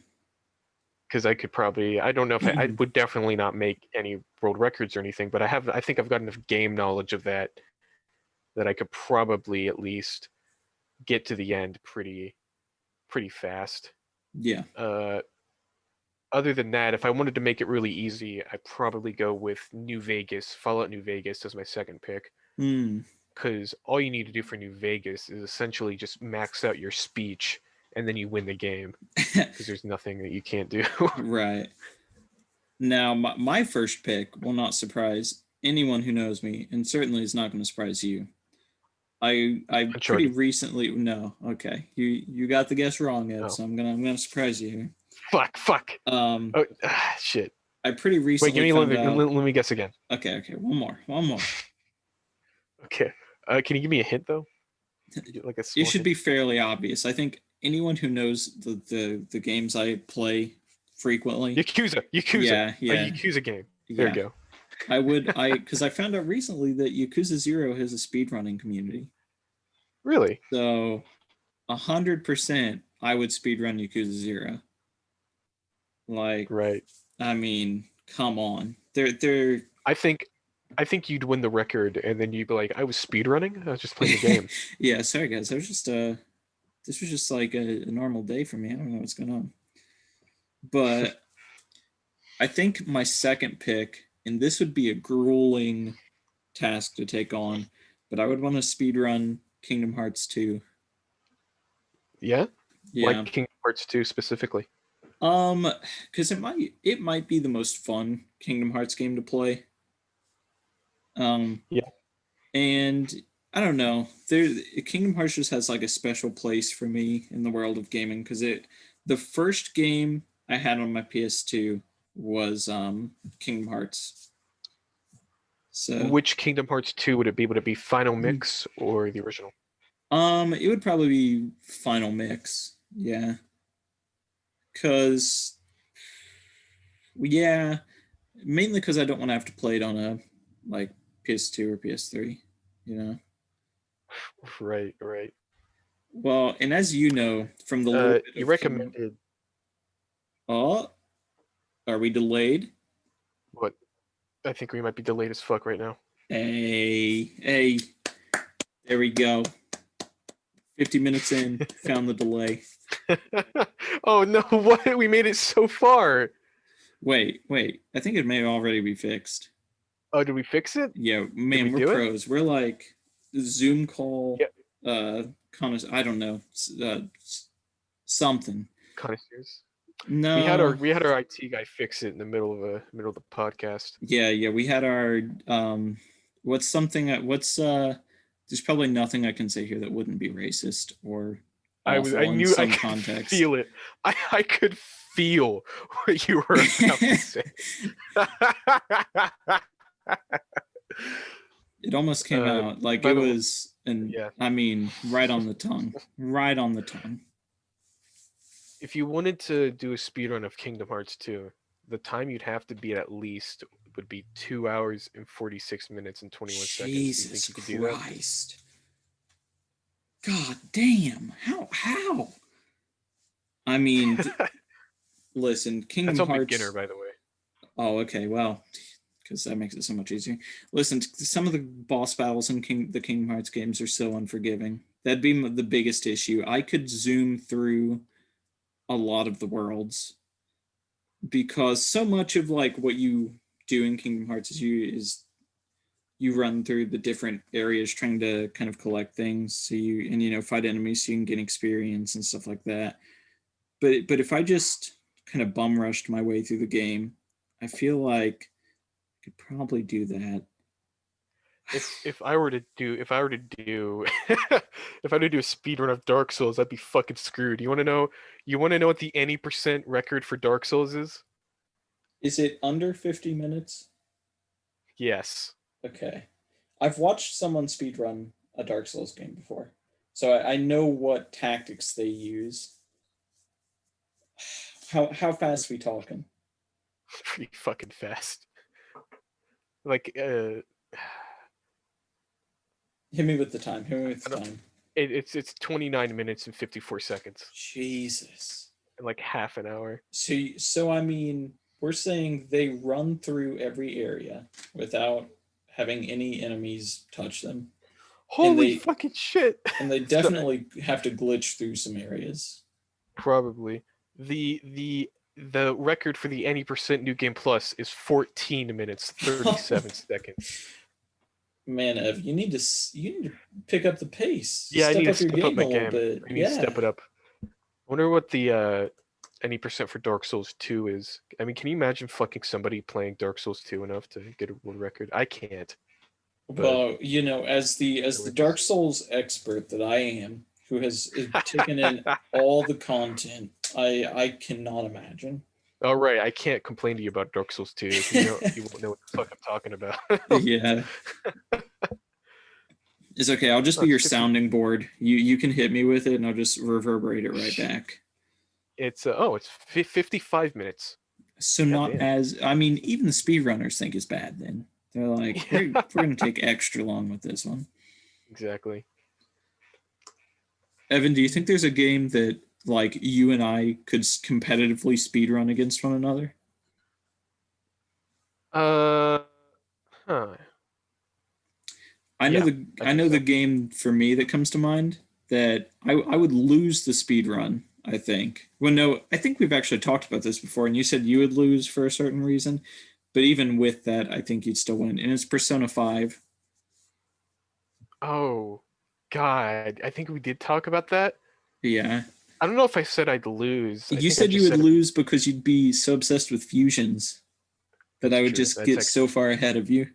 I could probably, I don't know if I would definitely not make any world records or anything, but I think I've got enough game knowledge of that I could probably at least get to the end pretty fast. Yeah. Uh, Other than that, if I wanted to make it really easy, I'd probably go with New Vegas, Fallout New Vegas as my second pick. Hmm. Because all you need to do for New Vegas is essentially just max out your speech and then you win the game because there's nothing that you can't do. Right. Now, my first pick will not surprise anyone who knows me, and certainly is not going to surprise you. I pretty Uncharted. recently no. Okay. You got the guess wrong, Ed, No. so I'm gonna surprise you here. Fuck. Um Oh, shit. I pretty Wait, give recently me found out. let me guess again. Okay, one more. Okay. Can you give me a hint though? Like a It small should hint? be fairly obvious. I think anyone who knows the games I play frequently. Yakuza. Yeah, A yeah, Yakuza game. There you yeah. go. Because I found out recently that Yakuza Zero has a speedrunning community. Really? So 100% I would speedrun Yakuza Zero. Like, Right. I mean, come on. They're I think you'd win the record, and then you'd be like, I was speedrunning. I was just playing the game. yeah, sorry guys. I was just this was just like a normal day for me. I don't know what's going on. But I think my second pick, and this would be a grueling task to take on, but I would want to speedrun Kingdom Hearts 2. Yeah. Like Yeah. Kingdom Hearts 2 specifically. Um, because it might be the most fun Kingdom Hearts game to play. Um, Yeah. and I don't know, Kingdom Hearts just has like a special place for me in the world of gaming because the first game I had on my PS2 was Kingdom Hearts. So Which Kingdom Hearts 2 would it be? Would it be Final Mix or the original? it would probably be Final Mix. Yeah. Cause yeah, mainly because I don't want to have to play it on a like PS2 or PS3, you know. Right. Well, and as you know from the little bit You of Kingdom, recommended oh, are we delayed? what? I think we might be delayed as fuck right now. Hey, there we go. 50 minutes in, found the delay. Oh no, what? We made it so far. Wait. I think it may already be fixed. Oh, did we fix it? Yeah, Did we man, we're do it? pros. We're like Zoom call, Yeah. kind of, I don't know, something. Connoisseurs. No, We had our IT guy fix it in the middle of the podcast. yeah, we had our what's something what's there's probably nothing I can say here that wouldn't be racist or I awful in knew I some could context. feel it. I could feel what you were about to say. It almost came out like By it the way, was, and yeah. I mean, right on the tongue, right on the tongue. If you wanted to do a speedrun of Kingdom Hearts 2, the time you'd have to beat at least would be 2 hours and 46 minutes and 21 seconds. Do you think Jesus you could do that? Christ. God damn. How? I mean, listen, That's Kingdom on beginner, Hearts. by the way. Oh, okay. Well, because that makes it so much easier. Listen, some of the boss battles in the Kingdom Hearts games are so unforgiving. That'd be the biggest issue. I could zoom through a lot of the worlds because so much of like what you do in Kingdom Hearts is you run through the different areas trying to kind of collect things so you fight enemies so you can get experience and stuff like that. But if I just kind of bum rushed my way through the game, I feel like I could probably do that. If I were to do if I were to do if I were to do a speedrun of Dark Souls, I'd be fucking screwed. You wanna know what the any percent record for Dark Souls is? Is it under 50 minutes? Yes. Okay. I've watched someone speedrun a Dark Souls game before. So I know what tactics they use. How fast we talking? Pretty fucking fast. Like Hit me with the time. Hit me with I the don't time. it's 29 minutes and 54 seconds. Jesus. In like half an hour. So I mean, we're saying they run through every area without having any enemies touch them, and Holy they fucking shit. and they So, definitely have to glitch through some areas. probably. The record for the any percent New Game Plus is 14 minutes 37 seconds. Man, Ev, you need to pick up the pace. Yeah, I need Step to up your step up game my a little game. bit. I need to step Yeah. it up. I wonder what the any percent for Dark Souls 2 is. I mean, can you imagine fucking somebody playing Dark Souls 2 enough to get a world record? I can't. but Well, as the Dark Souls expert that I am, who has taken in all the content, I cannot imagine. all right, I can't complain to you about Dark Souls 2 because you won't know what the fuck I'm talking about. Yeah, it's okay. I'll just Oh, be it's your 50. sounding board. You can hit me with it, and I'll just reverberate it right back. It's 55 minutes. So God not damn. as I mean, even the speedrunners think it's bad. Then they're like, Yeah, we're gonna take extra long with this one. exactly. Evan, do you think there's a game that like you and I could competitively speedrun against one another? Uh, huh. I know Yeah, the I I think know the so. game for me that comes to mind that I would lose the speed run, I think. Well, no, I think we've actually talked about this before, and you said you would lose for a certain reason. But even with that, I think you'd still win. And it's Persona 5. Oh, God, I think we did talk about that. Yeah. I don't know if I said I'd lose. I You think I said you just would said lose because you'd be so obsessed with fusions that that's I would true. just get so far ahead of you.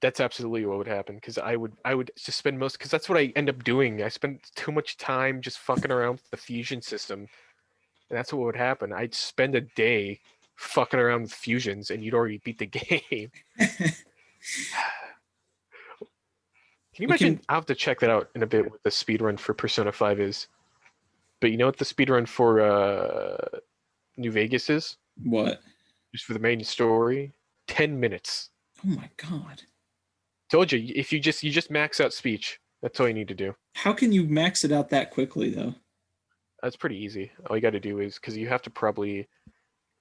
That's absolutely what would happen because I would just spend most because that's what I end up doing. I spend too much time just fucking around with the fusion system, and that's what would happen. I'd spend a day fucking around with fusions, and you'd already beat the game. Can you We imagine? can I'll have to check that out in a bit what the speedrun for Persona 5 is. But you know what the speedrun for New Vegas is? what? Just for the main story? 10 minutes. Oh my god. Told you, if you just max out speech. That's all you need to do. How can you max it out that quickly though? That's pretty easy. All you got to do is because you have to probably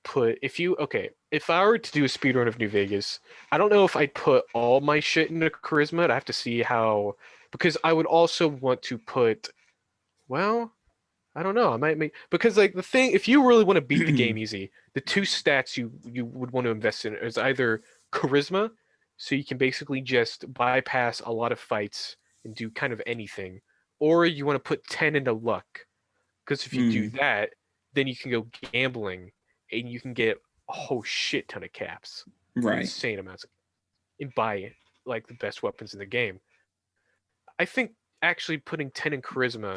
put if I were to do a speedrun of New Vegas, I don't know if I'd put all my shit into charisma. I'd have to see how because I would also want to put well, I don't know. I might make because like the thing if you really want to beat the game easy, the two stats you would want to invest in is either charisma, so you can basically just bypass a lot of fights and do kind of anything, or you want to put 10 into luck. Because if you do Hmm. that, then you can go gambling and you can get a whole shit ton of caps, Right. insane amounts of, and buy like the best weapons in the game. I think actually putting 10 in charisma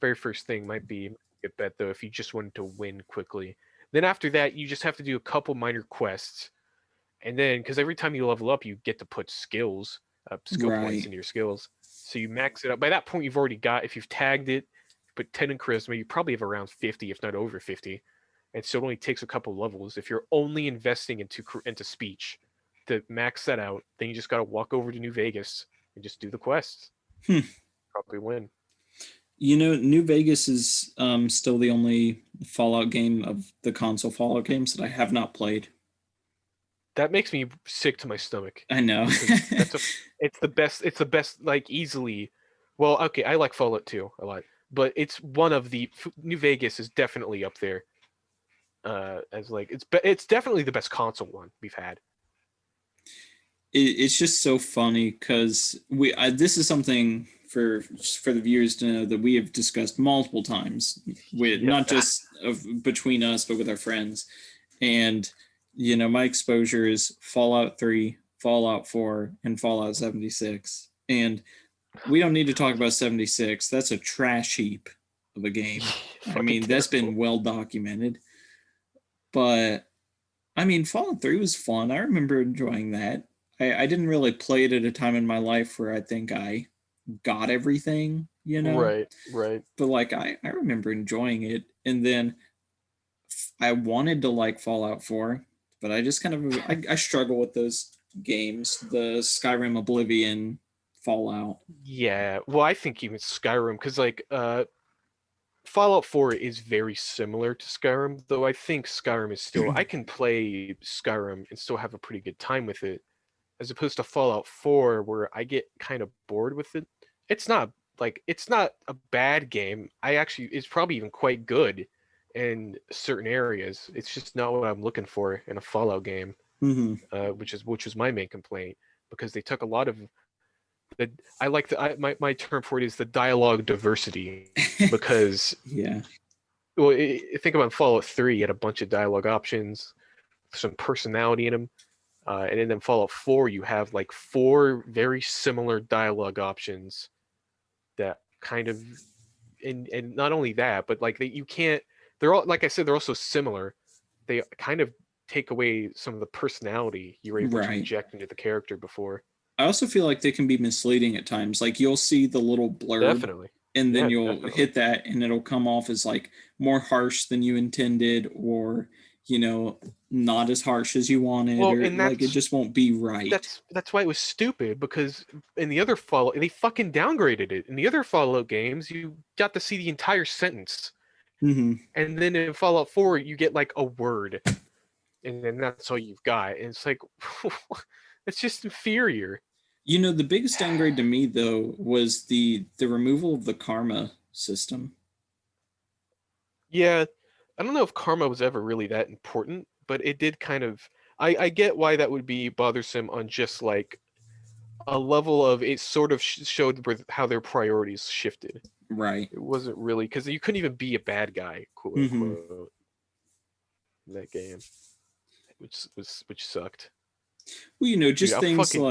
very first thing might be a bet though if you just wanted to win quickly. Then after that, you just have to do a couple minor quests, and then because every time you level up, you get to put skill points Right. into your skills. So you max it up. By that point, you've already got if you've tagged it, put 10 in charisma, you probably have around 50, if not over 50. And so it only takes a couple levels. If you're only investing into speech to max that out, then you just got to walk over to New Vegas and just do the quests. Hmm. Probably win. New Vegas is still the only Fallout game of the console Fallout games that I have not played. That makes me sick to my stomach I know. because it's the best. It's the best, like easily. Well, okay, I like Fallout 2 a lot, but it's one of the New Vegas is definitely up there. As like it's definitely the best console one we've had. It's just so funny because this is something for the viewers to know that we have discussed multiple times with Yeah. not just between us but with our friends. And my exposure is Fallout 3, Fallout 4, and Fallout 76. And we don't need to talk about 76. That's a trash heap of a game. I Fucking mean, that's been terrible. well documented. But I mean, Fallout 3 was fun. I remember enjoying that. I didn't really play it at a time in my life where I think I got everything. Right, right. But like I remember enjoying it. And then I wanted to like Fallout 4, but I just kind of I struggle with those games, the Skyrim, Oblivion, Fallout. Yeah. Well, I think even Skyrim, because like Fallout 4 is very similar to Skyrim, though I think Skyrim is still I can play Skyrim and still have a pretty good time with it, as opposed to Fallout 4 where I get kind of bored with it. It's not it's not a bad game. I actually it's probably even quite good in certain areas. It's just not what I'm looking for in a Fallout game, Mm-hmm. which was my main complaint because they took a lot of the I like the my term for it is the dialogue diversity because Yeah. well think about Fallout 3 you had a bunch of dialogue options, some personality in them. And then Fallout 4, you have like 4 very similar dialogue options that kind of, and not only that, but like you can't. They're all, like I said, they're also similar. They kind of take away some of the personality you were able to Right. inject into the character before. I also feel like they can be misleading at times. Like you'll see the little blurb Definitely. and then Yeah, you'll definitely. hit that and it'll come off as like more harsh than you intended, or, you know, not as harsh as you wanted, Well, or and like it just won't be right. that's why it was stupid, because in the other Fallout they fucking downgraded it. In the other Fallout games, you got to see the entire sentence, Hmm. and then in Fallout 4 you get like a word, and then that's all you've got. And it's like, it's just inferior. You know, the biggest downgrade to me though was the removal of the karma system. Yeah, I don't know if karma was ever really that important, but it did kind of. I get why that would be bothersome on just like a level of, it sort of showed how their priorities shifted. Right. It wasn't really, because you couldn't even be a bad guy, quote Hmm. unquote, in that game, which sucked. Well, you know, Dude, just I things fucking,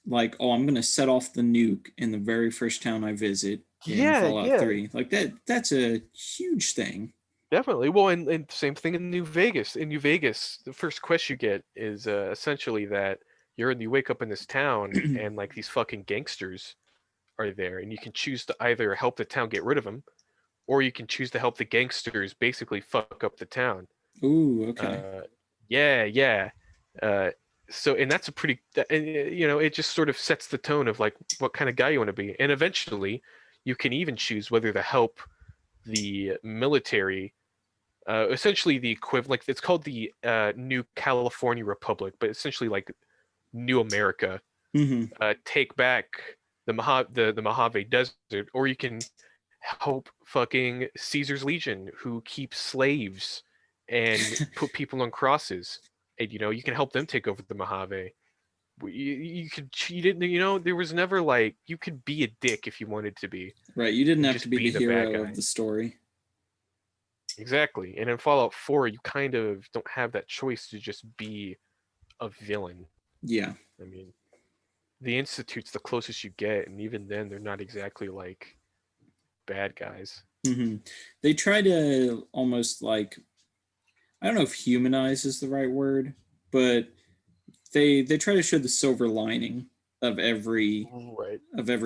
like oh, I'm gonna set off the nuke in the very first town I visit in yeah, Fallout yeah, 3. Like that's a huge thing. definitely. Well, and same thing in New Vegas. In New Vegas, the first quest you get is essentially that you wake up in this town and like these fucking gangsters are there, and you can choose to either help the town get rid of them, or you can choose to help the gangsters basically fuck up the town. Ooh, okay. Uh, yeah, yeah. Uh, so, and that's a pretty, and you know, it just sort of sets the tone of like what kind of guy you want to be. And eventually, you can even choose whether to help the military, essentially the equivalent. Like, it's called the New California Republic, but essentially like New America. Hmm. Take back the Mojave Desert, or you can help fucking Caesar's Legion, who keep slaves and put people on crosses, and you know, you can help them take over the Mojave. You didn't, you know, there was never like, you could be a dick if you wanted to be, Right. You didn't and have to just be the be the bad hero guy. of the story. Exactly. And in Fallout 4, you kind of don't have that choice to just be a villain. Yeah. I mean, the Institute's the closest you get, and even then, they're not exactly like bad guys. Hmm. They try to almost like, I don't know if humanize is the right word, but they try to show the silver lining of every Right.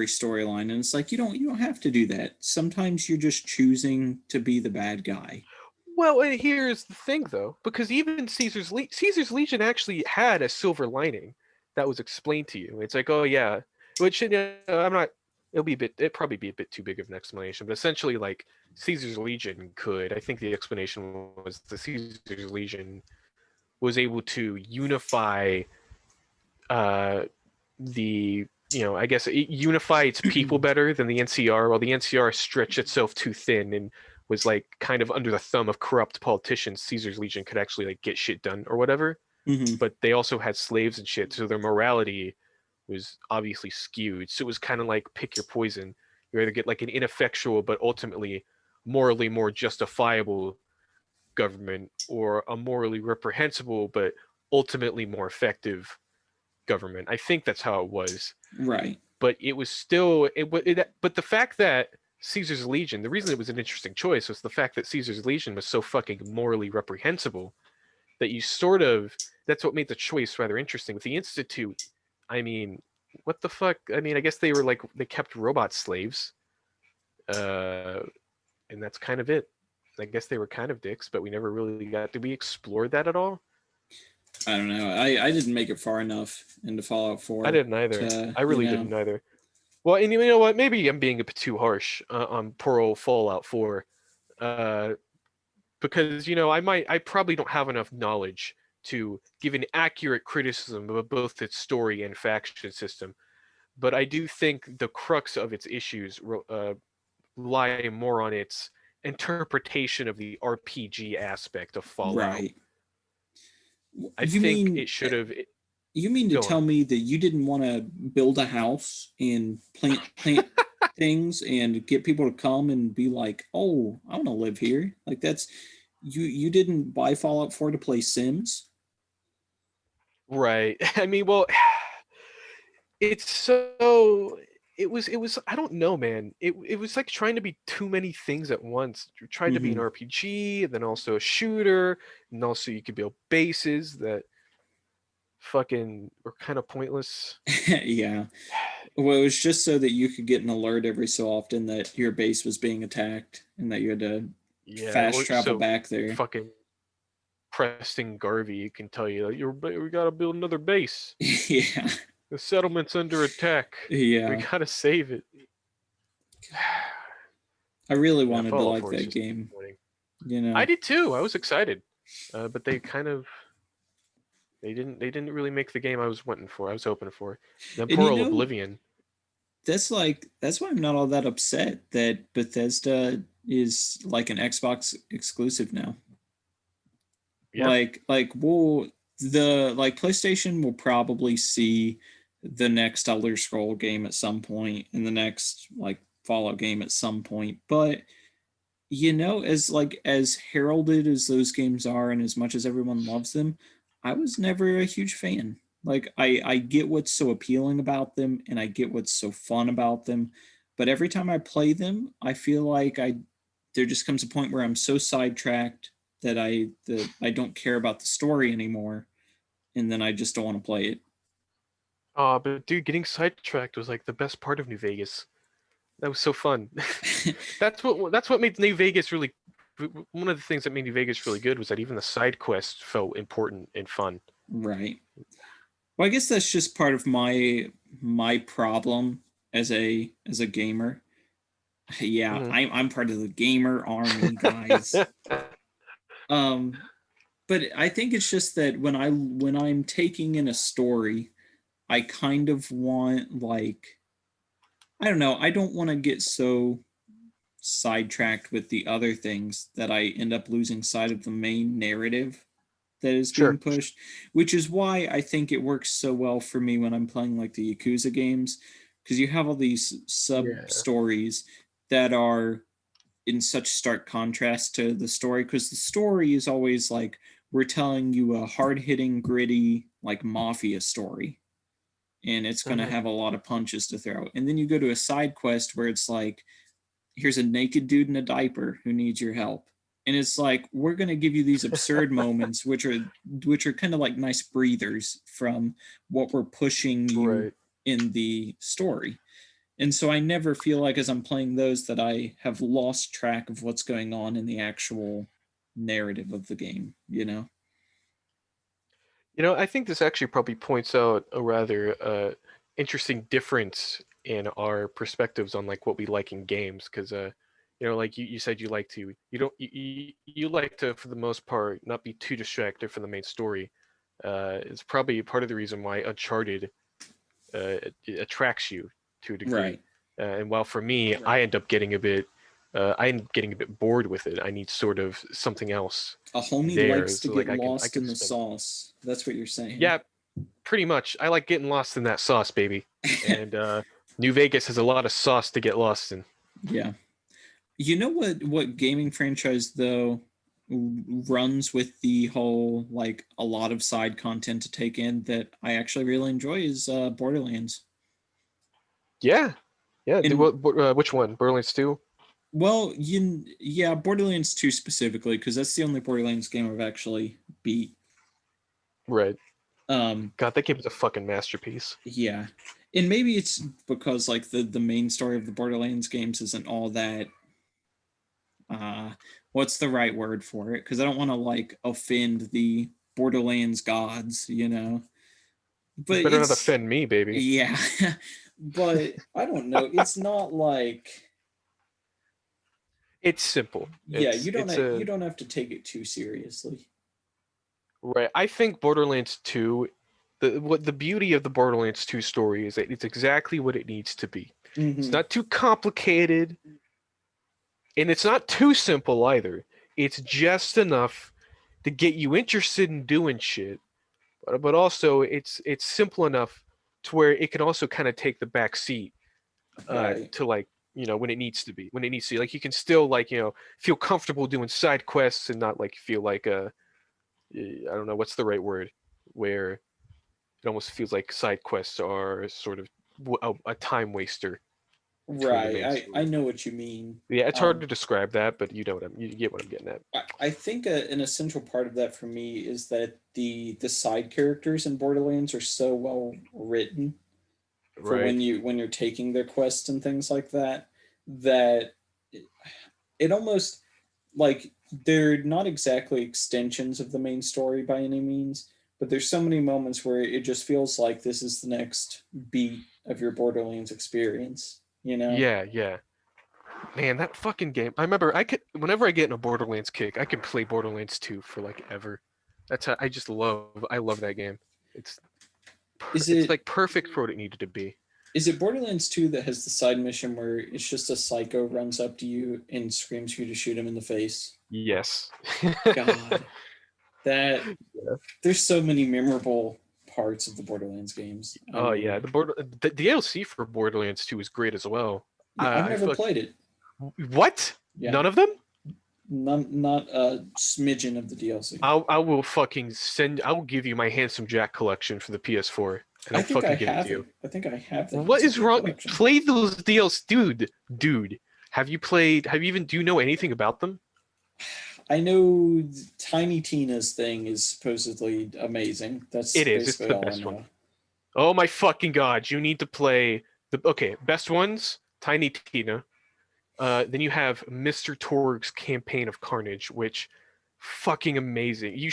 storyline, and it's like you don't have to do that. Sometimes you're just choosing to be the bad guy. Well, and here's the thing, though, because even Caesar's Legion actually had a silver lining that was explained to you. It's like, oh yeah, which, you know, I'm not. It'd probably be a bit too big of an explanation, but essentially, like, Caesar's Legion could. I think the explanation was the Caesar's Legion was able to unify uh, the, you know, I guess it unify its people better than the NCR, while the NCR stretched itself too thin and was like kind of under the thumb of corrupt politicians. Caesar's Legion could actually like get shit done or whatever, Hmm. but they also had slaves and shit, so their morality was obviously skewed. So it was kind of like pick your poison. You either get like an ineffectual but ultimately morally more justifiable government, or a morally reprehensible but ultimately more effective government. I think that's how it was, Right. but it was still but the fact that Caesar's Legion, the reason it was an interesting choice was the fact that Caesar's Legion was so fucking morally reprehensible that you sort of, that's what made the choice rather interesting. With the Institute, I mean, what the fuck? I mean, I guess they were like, they kept robot slaves, uh, and that's kind of it. I guess they were kind of dicks, but we never really got. Did we explore that at all? I don't know. I didn't make it far enough into Fallout I 4 didn't either. to, I you really know. didn't either. Well, and you know what? Maybe I'm being a bit too harsh on poor old Fallout 4, uh, because, you know, I probably don't have enough knowledge to give an accurate criticism of both its story and faction system. But I do think the crux of its issues lie more on its interpretation of the RPG aspect of Fallout. Right. I You think mean it should have. you mean to Go tell on. me that you didn't want to build a house and plant things and get people to come and be like, "Oh, I want to live here." You didn't buy Fallout 4 to play Sims? Right. I mean, well, it's so it was I don't know, man. It was like trying to be too many things at once. You're trying to be an Hmm. RPG and then also a shooter, and also you could build bases that fucking were kind of pointless. Yeah. Well, it was just so that you could get an alert every so often that your base was being attacked and that you had to Yeah, fast or travel so back there. fucking Preston Garvey can tell you that we gotta build another base. Yeah. The settlement's under attack. We Yeah. gotta save it. I really Yeah, wanted to Fallout like 4 is that just game, disappointing. you I know. did too. I was excited, but they kind of they didn't really make the game I was wanting for. I was hoping for. Then And poor old Oblivion. that's why I'm not all that upset that Bethesda is like an Xbox exclusive now. Yeah. We'll the like PlayStation will probably see the next Elder Scroll game at some point and the next like Fallout game at some point. But as like as heralded as those games are and as much as everyone loves them, I was never a huge fan. Like I get what's so appealing about them and I get what's so fun about them, but every time I play them, I feel like I there just comes a point where I'm so sidetracked that I don't care about the story anymore, and then I just don't want to play it. But dude, getting sidetracked was like the best part of New Vegas. That was so fun. That's what made New Vegas really. One of the things that made New Vegas really good was that even the side quests felt important and fun. Right. Well, I guess that's just part of my problem as a gamer. Yeah, Hmm. I'm part of the gamer army, guys. Um, but I think it's just that when I'm taking in a story, I kind of want like I don't know, I don't want to get so sidetracked with the other things that I end up losing sight of the main narrative that is being Sure. pushed, which is why I think it works so well for me when I'm playing like the Yakuza games, because you have all these sub Yeah. stories that are in such stark contrast to the story, because the story is always like we're telling you a hard hitting, gritty, like mafia story, and it's going to Hmm. have a lot of punches to throw. And then you go to a side quest where it's like, here's a naked dude in a diaper who needs your help. And it's like we're going to give you these absurd moments which are kind of like nice breathers from what we're pushing you Right. in the story. And so I never feel like as I'm playing those that I have lost track of what's going on in the actual narrative of the game. I think this actually probably points out a rather interesting difference in our perspectives on like what we like in games, because like you said, you don't you like to, for the most part, not be too distracted from the main story. It's probably part of the reason why Uncharted it attracts you to a degree. Right. And while for me, I end up getting a bit bored with it. I need sort of something else A homie there, likes to so get like I lost can in the spend. sauce. That's what you're saying. Yeah, pretty much. I like getting lost in that sauce, baby. And New Vegas has a lot of sauce to get lost in. Yeah. You know what gaming franchise though runs with the whole like a lot of side content to take in that I actually really enjoy is Borderlands. Yeah, yeah. And Which one? Borderlands 2? well, yeah, Borderlands 2 specifically because that's the only Borderlands game I've actually beat. Right. Um God, that game is a fucking masterpiece. yeah. And maybe it's because like the main story of the Borderlands games isn't all that uh what's the right word for it, because I don't want to like offend the Borderlands gods. You But better not it's offend me, baby. yeah. But I don't know, it's not like It's simple. yeah, It's you don't it's have, you a don't have to take it too seriously. right. I think Borderlands 2, the beauty of the Borderlands 2 story is that it's exactly what it needs to be. It's Hmm. not too complicated, and it's not too simple either. It's just enough to get you interested in doing shit, but also it's simple enough to where it can also kind of take the back seat Right. to like when it needs to be, when it needs to, like, you can still like feel comfortable doing side quests and not like feel like I don't know what's the right word, where it almost feels like side quests are sort of a time waster between the main Right. I story. know what you mean. Yeah, it's hard to describe that, but you get what I'm getting at. I think an essential part of that for me is that the side characters in Borderlands are so well written for Right. when you're taking their quests and things like that, that it almost like they're not exactly extensions of the main story by any means, but there's so many moments where it just feels like this is the next beat of your Borderlands experience, you know? Yeah, yeah. Man, that fucking game. I remember whenever I get in a Borderlands kick, I can play Borderlands 2 for like ever. That's how I love that game. It's Is it's it like perfect for what it needed to be. is it Borderlands 2 that has the side mission where it's just a psycho runs up to you and screams for you to shoot him in the face? Yes. God, that Yeah. there's so many memorable parts of the Borderlands games. I Oh yeah, mean, the DLC for Borderlands 2 is great as well. yeah, I've I never fuck played it. what? Yeah, None of them? not a smidgen of the DLC. I will fucking send. I will give you my Handsome Jack collection for the PS4, and I I'll think I fucking give it have to it. you. I think I have the What Handsome is Jack wrong? collection. Play those DLC, dude. Have you played? Have you even? Do you know anything about them? I know Tiny Tina's thing is supposedly amazing. That's It is. It's basically the all I best one. know. Oh my fucking god! You need to play the best ones. Tiny Tina. Then you have Mr. Torg's Campaign of Carnage, which fucking amazing. You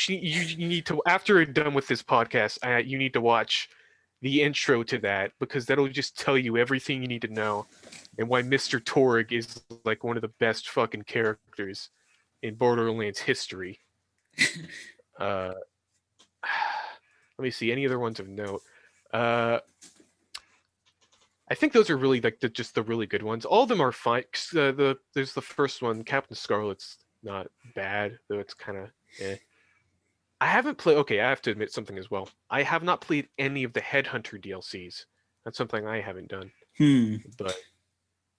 need to after you're done with this podcast, you need to watch the intro to that because that'll just tell you everything you need to know and why Mr. Torg is like one of the best fucking characters in Borderlands history. Uh, let me see any other ones of note. Uh, I think those are really like just the really good ones. All of them are fine. There's the first one, Captain Scarlet's not bad, though it's kind of eh. I haven't played. Okay, I have to admit something as well. I have not played any of the Headhunter DLCs. That's something I haven't done. Hmm. But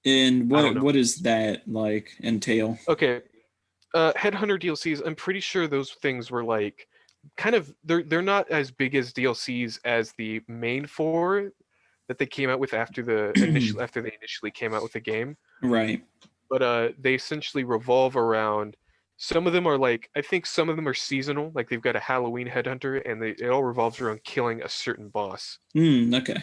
And I don't what know. what does that like entail? Okay, Headhunter DLCs. I'm pretty sure those things were like kind of they're not as big as DLCs as the main four that they came out with after they initially came out with the game. Right. But they essentially revolve around. Some of them are like I think some of them are seasonal, like they've got a Halloween headhunter, and it all revolves around killing a certain boss. Hmm. Okay.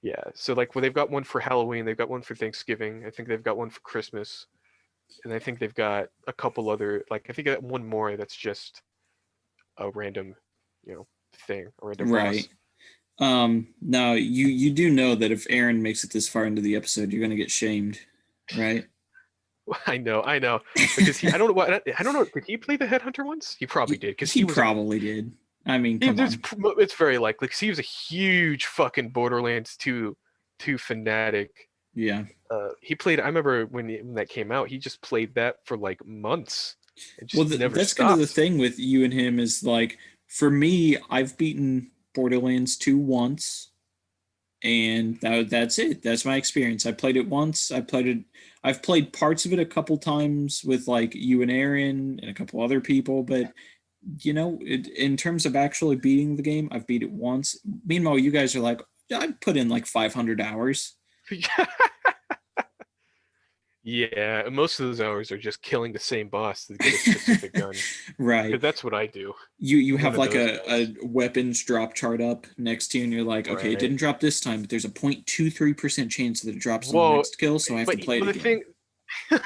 Yeah, so like well, they've got one for Halloween, they've got one for Thanksgiving, I think they've got one for Christmas, and I think they've got a couple other like I think I got one more that's just a random, thing, a random Right. boss. Now you do know that if Aaron makes it this far into the episode, you're gonna get shamed, right? I know, because I don't know what I don't know. Did he play the headhunter once? He probably did, because He probably did. I mean, come on. it's very likely because he was a huge fucking Borderlands 2 fanatic. Yeah. He played. I remember when that came out, he just played that for like months and Well, just never that's kind of the stopped. thing with you and him is like, for me, I've beaten Borderlands 2 once, and that's it. That's my experience. I played it once. I've played parts of it a couple times with like you and Aaron and a couple other people, but in terms of actually beating the game, I've beat it once. Meanwhile, you guys are like, I put in like 500 hours. Yeah, most of those hours are just killing the same boss to get a specific gun. Right. Because that's what I do. You I'm one have of like those a guys. weapons drop chart up next to you, and you're like, okay, it Right. didn't drop this time, but there's a 0.23% chance that it drops on the Whoa, next kill, so I have to play it but the again. thing,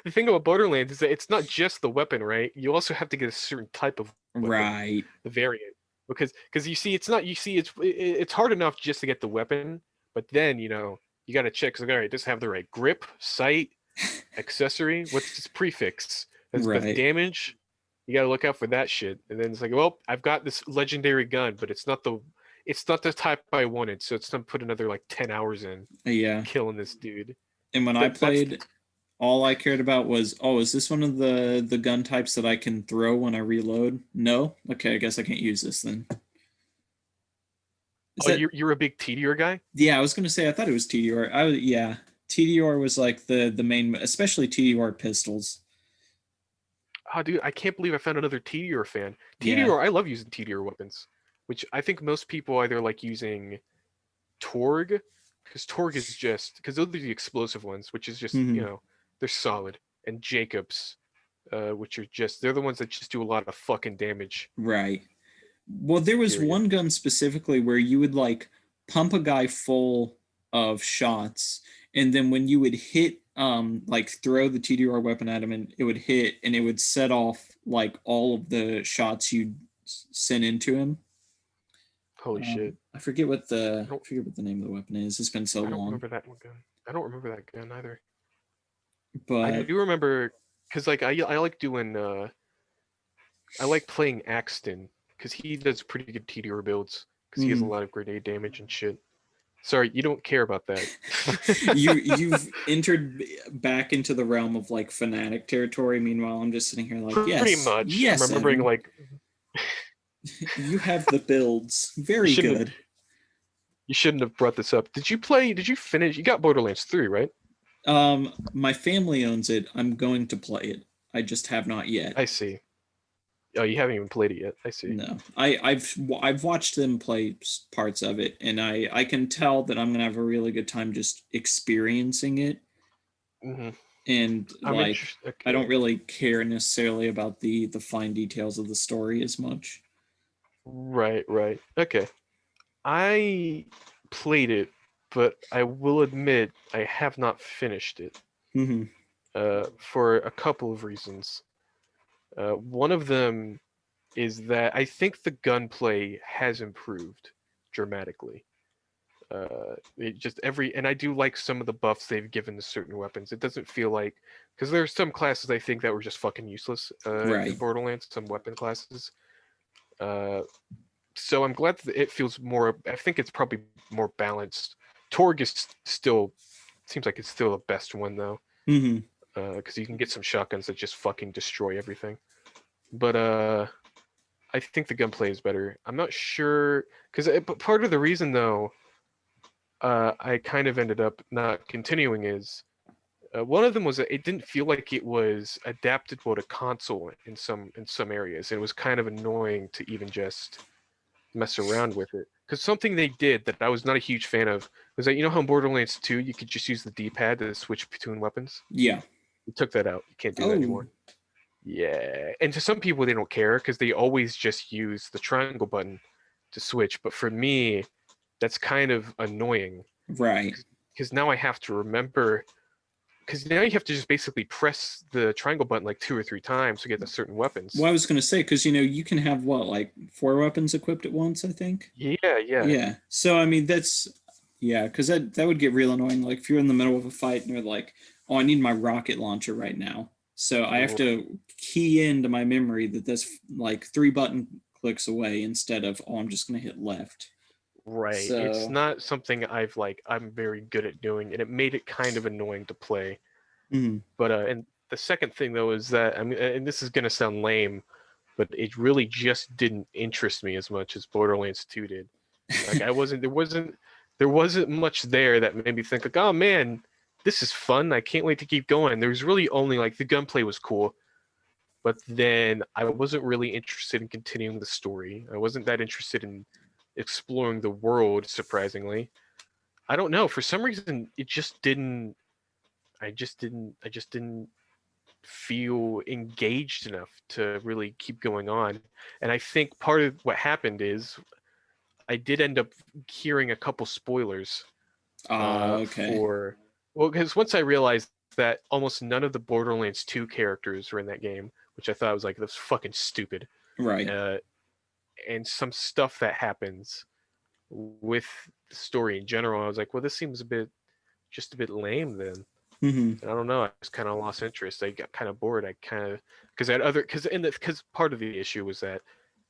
the thing about Borderlands is that it's not just the weapon, right? You also have to get a certain type of weapon, Right. the variant, because you see, it's not you see, it's hard enough just to get the weapon, but then you got to check. Like, all right, does it have the right grip, sight, accessory? What's its prefix? Has it got Right. damage? You got to look out for that shit. And then it's like, well, I've got this legendary gun, but it's not the type I wanted, so it's gonna put another like 10 hours in Yeah. killing this dude. And when I That's the played, all I cared about was, oh, is this one of the gun types that I can throw when I reload? No? Okay, I guess I can't use this then. Is Oh, that you're a big TDR guy? Yeah, I was gonna say I thought it was TDR. Yeah. TDR was like the main, especially TDR pistols. Oh, dude, I can't believe I found another TDR fan. Yeah. TDR, I love using TDR weapons. which I think most people either like using Torg, because Torg is just because those are the explosive ones, which is just Mhm. they're solid, and Jacobs, which are just they're the ones that just do a lot of fucking damage. Right. Well, there was Period. one gun specifically where you would like pump a guy full of shots, and then when you would hit, like throw the TDR weapon at him, and it would hit, and it would set off like all of the shots you sent into him. Holy shit! I I don't forget what the name of the weapon is. It's been so I don't long, remember that one gun. I don't remember that gun either. I but do remember because like I like doing I like playing Axton because he does pretty good TDR builds because he has a mhm. lot of grenade damage and shit. Sorry, you don't care about that. You've entered back into the realm of like fanatic territory. Meanwhile, I'm just sitting here like, Pretty yes, much. I'm yes, remembering Evan, like you have the builds. you Very shouldn't have good. you shouldn't have brought this up. Did you play? Did you finish? You got Borderlands 3, right? My family owns it. I'm going to play it. I just have not yet. I see. Oh, you haven't even played it yet. I see. No, I've watched them play parts of it, and I can tell that I'm gonna have a really good time just experiencing it. hmm And I'm like, interested. I don't Okay. really care necessarily about the fine details of the story as much. Right, right. Okay. I played it, but I will admit I have not finished it. Hmm. For a couple of reasons. One of them is that I think the gunplay has improved dramatically. It just and I do like some of the buffs they've given to certain weapons. It doesn't feel like because there are some classes I think that were just fucking useless in Right. Borderlands. Some weapon classes. Uh, so I'm glad that it feels more. I think it's probably more balanced. Torg is still seems like it's still the best one though, Hmm. because you can get some shotguns that just fucking destroy everything. But I think the gunplay is better. I'm not sure because but part of the reason though I kind of ended up not continuing is one of them was that it didn't feel like it was adaptable to console in some areas. It was kind of annoying to even just mess around with it. Because something they did that I was not a huge fan of was that you know how in Borderlands 2 you could just use the D-pad to switch between weapons. Yeah. You took that out. You can't do that Oh, anymore. Yeah, and to some people they don't care because they always just use the triangle button to switch. But for me, that's kind of annoying right. because now I have to remember. Because now you have to just basically press the triangle button like 2 or 3 times to get the certain weapons. Well, I was gonna say because you can have what, like four weapons equipped at once, I think. Yeah, yeah. Yeah. So I mean that's, yeah, because that would get real annoying. Like if you're in the middle of a fight and you're like, oh, I need my rocket launcher right now. So I have to key into my memory that this like three button clicks away instead of, oh, I'm just gonna hit left. Right. It's So not something I'm very good at doing, and it made it kind of annoying to play. mhm. But and the second thing though is that I mean, and this is gonna sound lame, but it really just didn't interest me as much as Borderlands 2 did. Like I wasn't there wasn't much there that made me think like, oh man, this is fun. I can't wait to keep going. There was really only like the gunplay was cool, but then I wasn't really interested in continuing the story. I wasn't that interested in exploring the world, surprisingly. I don't know. For some reason it just didn't I just didn't feel engaged enough to really keep going on. And I think part of what happened is I did end up hearing a couple spoilers Okay. for well, because once I realized that almost none of the Borderlands 2 characters were in that game, which I thought was like that's fucking stupid. Right. Uh, and some stuff that happens with the story in general, I was like, well, this seems a bit lame then. Hmm. And I don't know. I just kind of lost interest. I got kind of bored. I kind of because I had other because part of the issue was that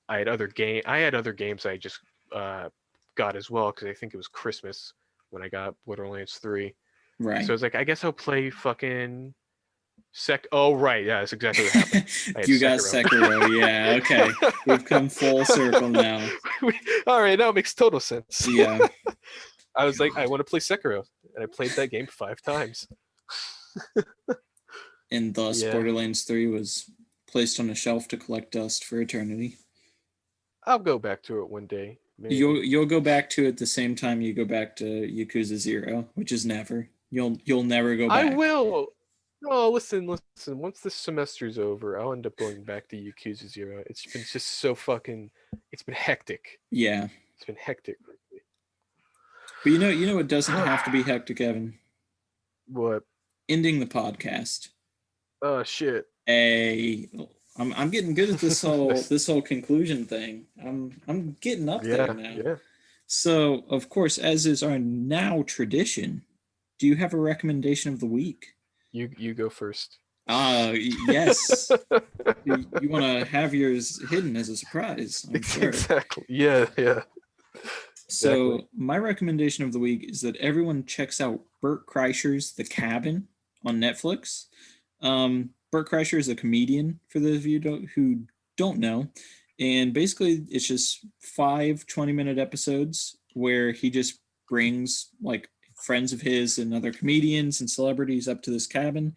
I had other games I just uh, got as well because I think it was Christmas when I got Borderlands 3. So I Right. was like, I guess I'll play fucking Oh right, yeah, that's exactly what happened. I had You got Sekiro. Sekiro. Yeah. Okay. We've come full circle now. All right, now it makes total sense. Yeah. I was like, I want to play Sekiro, and I played that game 5 times. And thus Yeah, Borderlands 3 was placed on a shelf to collect dust for eternity. I'll go back to it one day. Maybe. You'll go back to it the same time you go back to Yakuza 0, which is never. You'll never go back. I will. No, listen. Once this semester's over, I'll end up going back to Yakuza 0. It's been just so fucking. It's been hectic. Yeah. It's been hectic. But you know it doesn't have to be hectic, Evan. What? Ending the podcast. Oh shit. I'm getting good at this whole conclusion thing. I'm getting up there now. Yeah. So, of course, as is our now tradition, do you have a recommendation of the week? You go first. Yes. You want to have yours hidden as a surprise, I'm sure. Exactly. Yeah. So, Exactly. my recommendation of the week is that everyone checks out Bert Kreischer's The Cabin on Netflix. Bert Kreischer is a comedian, for those of you who don't know. And basically, it's just 5 20-minute episodes where he just brings like friends of his and other comedians and celebrities up to this cabin,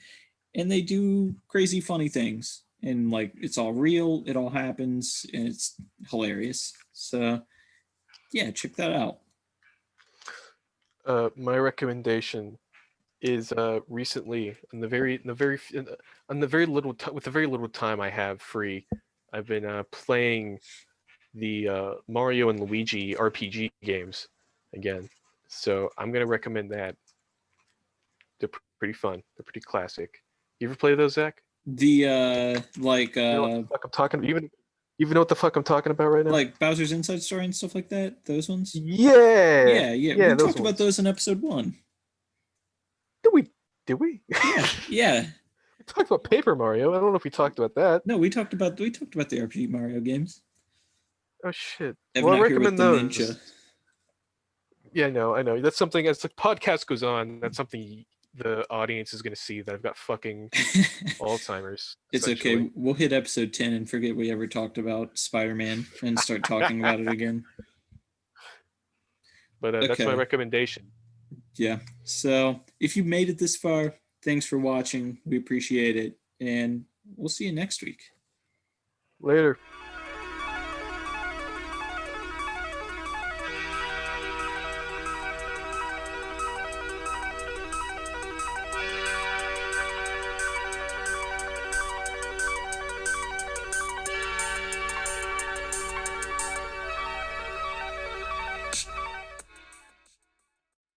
and they do crazy, funny things. And like, it's all real, it all happens, and it's hilarious. So, yeah, check that out. My recommendation is recently with the very little time I have free, I've been playing the Mario and Luigi RPG games again. So I'm gonna recommend that. They're pretty fun. They're pretty classic. You ever play those, Zach? The like You know what the fuck I'm talking. Even know what the fuck I'm talking about right now? like Bowser's Inside Story and stuff like that. Those ones. Yeah. We those talked about those in episode 1. Did we? Yeah. We talked about Paper Mario. I don't know if we talked about that. No, we talked about the RPG Mario games. Oh shit. Evan Well, I out here with recommend the those. ninja. Yeah, I know. That's something as the podcast goes on, that's something the audience is going to see, that I've got fucking Alzheimer's. It's okay. We'll hit episode 10 and forget we ever talked about Spider-Man and start talking about it again. But that's my recommendation. Yeah. So if you made it this far, thanks for watching. We appreciate it. And we'll see you next week. Later.